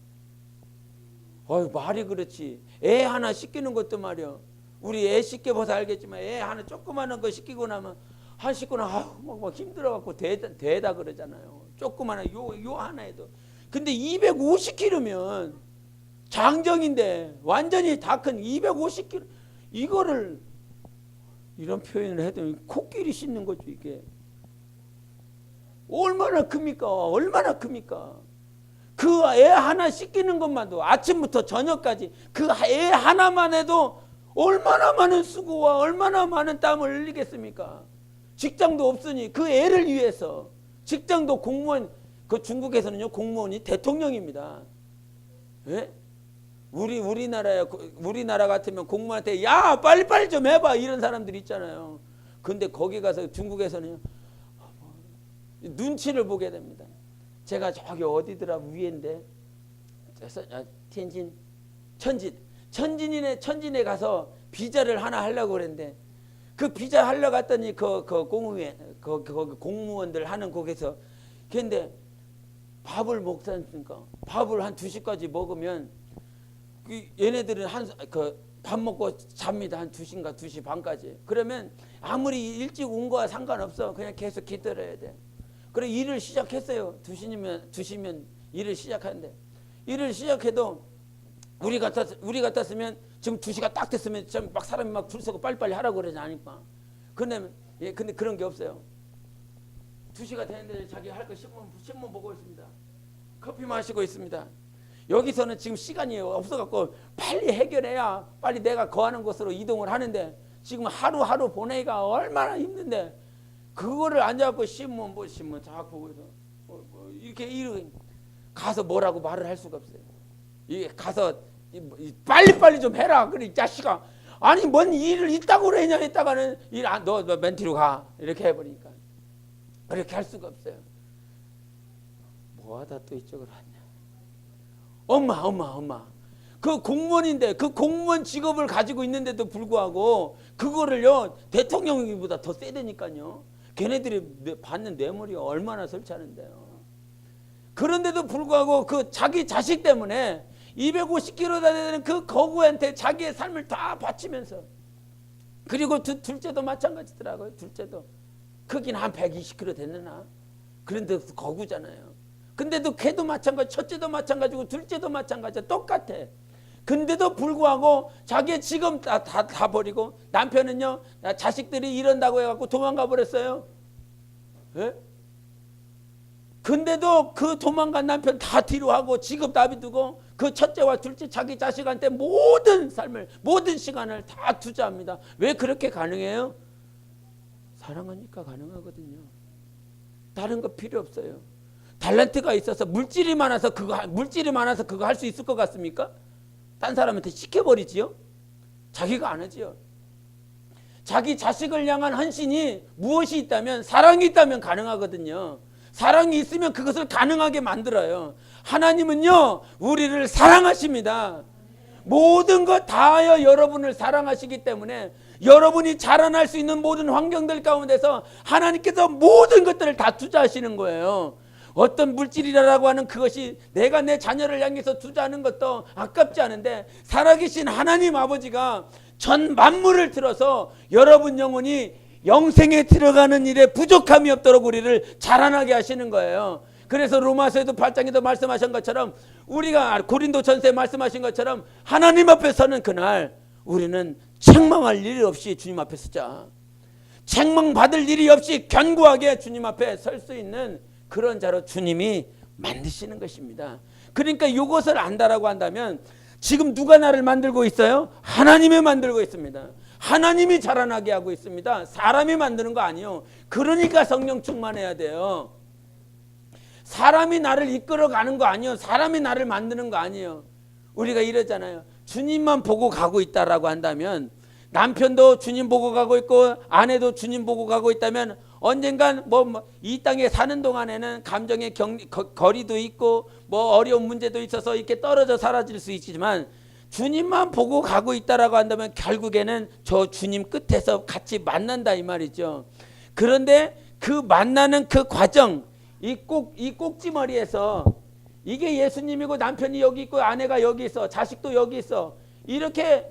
Speaker 1: 말이 그렇지. 애 하나 씻기는 것도 말이야. 우리 애 씻겨봐서 알겠지만 애 하나 조그마한 거 씻기고 나면 한 씻고 나면 막 힘들어갖고 대다 그러잖아요. 조그마한 요 하나에도. 근데 250kg면 장정인데 완전히 다 큰 250kg 이거를 이런 표현을 해도 코끼리 씻는 거죠. 이게 얼마나 큽니까? 얼마나 큽니까? 그 애 하나 씻기는 것만도 아침부터 저녁까지 그 애 하나만 해도 얼마나 많은 수고와 얼마나 많은 땀을 흘리겠습니까? 직장도 없으니 그 애를 위해서. 직장도 공무원, 그 중국에서는요 공무원이 대통령입니다. 예? 우리나라 같으면 공무원한테 야 빨리빨리 좀 해봐 이런 사람들이 있잖아요. 근데 거기 가서 중국에서는요 눈치를 보게 됩니다. 제가 저기 어디더라 위인데 텐진 천진에 가서 비자를 하나 하려고 그랬는데 그 비자 하려 갔더니 그 공무원들 하는 곳에서 근데 밥을 먹지 않습니까? 밥을 한 2시까지 먹으면 얘네들은 밥 먹고 잡니다. 한 2시인가 2시 반까지. 그러면 아무리 일찍 온 거와 상관없어. 그냥 계속 기다려야 돼. 그래 일을 시작했어요. 2시면 일을 시작하는데 일을 시작해도 우리 같았으면 지금 2시가 딱 됐으면 막 사람이 막 줄 서고 빨리빨리 하라고 그러지 않을까. 근데 그런 게 없어요. 2시가 되는데 자기 할 거 신문 보고 있습니다. 커피 마시고 있습니다. 여기서는 지금 시간이 없어갖고 빨리 해결해야 빨리 내가 거하는 곳으로 이동을 하는데 지금 하루하루 보내기가 얼마나 힘든데 그거를 앉아갖고 신문 자꾸 보고 있어. 이렇게 가서 뭐라고 말을 할 수가 없어요. 이게 가서 빨리빨리 좀 해라. 그래 이 자식아. 아니 뭔 일을 있다고 그러냐 했다가는 너 멘티로 가. 이렇게 해버리니까 그렇게 할 수가 없어요. 뭐하다 또 이쪽으로 왔냐. 엄마. 그 공무원인데 그 공무원 직업을 가지고 있는데도 불구하고 그거를요 대통령보다 더 세다니까요. 걔네들이 받는 뇌물이 얼마나 설치하는데요. 그런데도 불구하고 그 자기 자식 때문에 250kg 되는 그 거구한테 자기의 삶을 다 바치면서 그리고 둘째도 마찬가지더라고요. 둘째도 크기는 한 120kg 됐느나 그런데 거구잖아요. 근데도 걔도 마찬가지, 첫째도 마찬가지고 둘째도 마찬가지야. 똑같아. 근데도 불구하고 자기 지금 다 버리고 남편은요 자식들이 이런다고 해갖고 도망가 버렸어요. 예? 근데도 그 도망간 남편 다 뒤로 하고 직업 놔두고 그 첫째와 둘째 자기 자식한테 모든 삶을 모든 시간을 다 투자합니다. 왜 그렇게 가능해요? 사랑하니까 가능하거든요. 다른 거 필요 없어요. 달란트가 있어서 물질이 많아서 그거 할 수 있을 것 같습니까? 딴 사람한테 시켜버리지요. 자기가 안 하지요. 자기 자식을 향한 헌신이 무엇이 있다면 사랑이 있다면 가능하거든요. 사랑이 있으면 그것을 가능하게 만들어요. 하나님은요 우리를 사랑하십니다. 모든 것 다하여 여러분을 사랑하시기 때문에 여러분이 자라날 수 있는 모든 환경들 가운데서 하나님께서 모든 것들을 다 투자하시는 거예요. 어떤 물질이라고 하는 그것이 내가 내 자녀를 향해서 투자하는 것도 아깝지 않은데 살아계신 하나님 아버지가 전 만물을 틀어서 여러분 영혼이 영생에 들어가는 일에 부족함이 없도록 우리를 자라나게 하시는 거예요. 그래서 로마서에도 8장에도 말씀하신 것처럼 우리가 고린도전서에 말씀하신 것처럼 하나님 앞에 서는 그날 우리는 책망할 일이 없이 주님 앞에 서자. 책망받을 일이 없이 견고하게 주님 앞에 설 수 있는 그런 자로 주님이 만드시는 것입니다. 그러니까 이것을 안다라고 한다면 지금 누가 나를 만들고 있어요? 하나님이 만들고 있습니다. 하나님이 자라나게 하고 있습니다. 사람이 만드는 거 아니에요. 그러니까 성령 충만해야 돼요. 사람이 나를 이끌어가는 거 아니에요. 사람이 나를 만드는 거 아니에요. 우리가 이러잖아요. 주님만 보고 가고 있다라고 한다면 남편도 주님 보고 가고 있고 아내도 주님 보고 가고 있다면 언젠간 이 땅에 사는 동안에는 감정의 거리도 있고 어려운 문제도 있어서 이렇게 떨어져 사라질 수 있지만 주님만 보고 가고 있다라고 한다면 결국에는 저 주님 끝에서 같이 만난다 이 말이죠. 그런데 그 만나는 그 과정 이 꼭지머리에서 이게 예수님이고 남편이 여기 있고 아내가 여기 있어 자식도 여기 있어 이렇게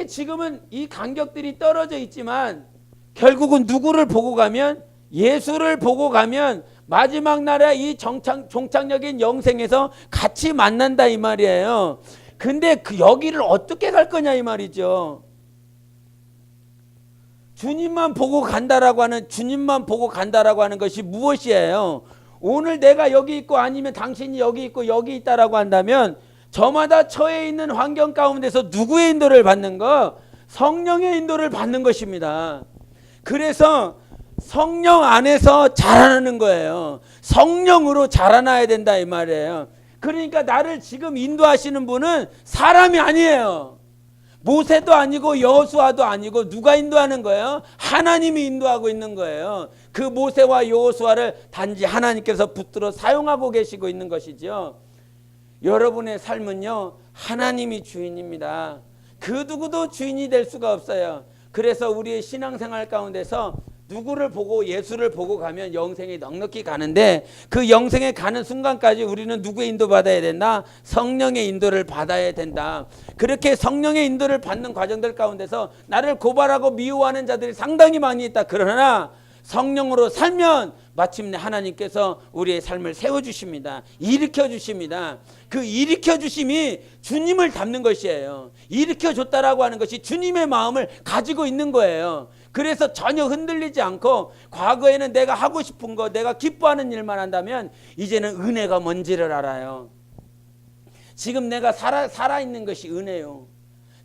Speaker 1: 지금은 이 간격들이 떨어져 있지만 결국은 누구를 보고 가면 예수를 보고 가면 마지막 날에 이 종착역인 영생에서 같이 만난다 이 말이에요. 근데 그 여기를 어떻게 갈 거냐 이 말이죠. 주님만 보고 간다라고 하는 것이 무엇이에요? 오늘 내가 여기 있고 아니면 당신이 여기 있고 여기 있다라고 한다면 저마다 처해 있는 환경 가운데서 누구의 인도를 받는 거? 성령의 인도를 받는 것입니다. 그래서 성령 안에서 자라나는 거예요. 성령으로 자라나야 된다 이 말이에요. 그러니까 나를 지금 인도하시는 분은 사람이 아니에요. 모세도 아니고 여호수아도 아니고 누가 인도하는 거예요? 하나님이 인도하고 있는 거예요. 그 모세와 여호수아를 단지 하나님께서 붙들어 사용하고 계시고 있는 것이죠. 여러분의 삶은요 하나님이 주인입니다. 그 누구도 주인이 될 수가 없어요. 그래서 우리의 신앙생활 가운데서 누구를 보고 예수를 보고 가면 영생에 넉넉히 가는데 그 영생에 가는 순간까지 우리는 누구의 인도 받아야 된다? 성령의 인도를 받아야 된다. 그렇게 성령의 인도를 받는 과정들 가운데서 나를 고발하고 미워하는 자들이 상당히 많이 있다. 그러나 성령으로 살면 마침내 하나님께서 우리의 삶을 세워주십니다. 일으켜주십니다. 그 일으켜주심이 주님을 닮는 것이에요. 일으켜줬다라고 하는 것이 주님의 마음을 가지고 있는 거예요. 그래서 전혀 흔들리지 않고 과거에는 내가 하고 싶은 거 내가 기뻐하는 일만 한다면 이제는 은혜가 뭔지를 알아요. 지금 내가 살아있는 것이 은혜요.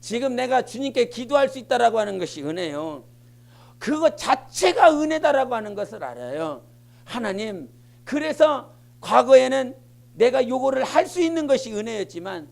Speaker 1: 지금 내가 주님께 기도할 수 있다라고 하는 것이 은혜요. 그것 자체가 은혜다라고 하는 것을 알아요. 하나님, 그래서 과거에는 내가 요거를 할 수 있는 것이 은혜였지만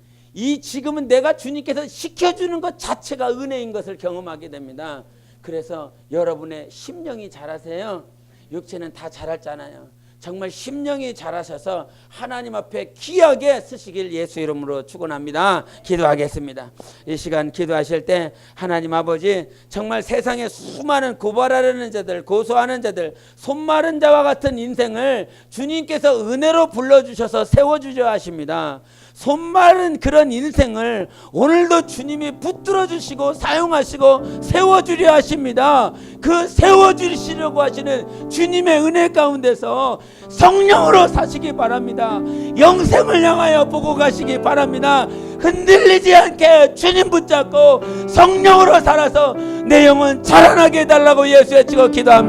Speaker 1: 지금은 내가 주님께서 시켜주는 것 자체가 은혜인 것을 경험하게 됩니다. 그래서 여러분의 심령이 자라세요. 육체는 다 자랐잖아요. 정말 심령이 자라셔서 하나님 앞에 귀하게 쓰시길 예수 이름으로 축원합니다. 기도하겠습니다. 이 시간 기도하실 때 하나님 아버지 정말 세상에 수많은 고발하려는 자들 고소하는 자들 손마른 자와 같은 인생을 주님께서 은혜로 불러주셔서 세워주셔야 하십니다. 손마른 그런 인생을 오늘도 주님이 붙들어 주시고 사용하시고 세워주려 하십니다. 그 세워주시려고 하시는 주님의 은혜 가운데서 성령으로 사시기 바랍니다. 영생을 향하여 보고 가시기 바랍니다. 흔들리지 않게 주님 붙잡고 성령으로 살아서 내 영혼 자라나게 해달라고 예수 외치고 기도합니다.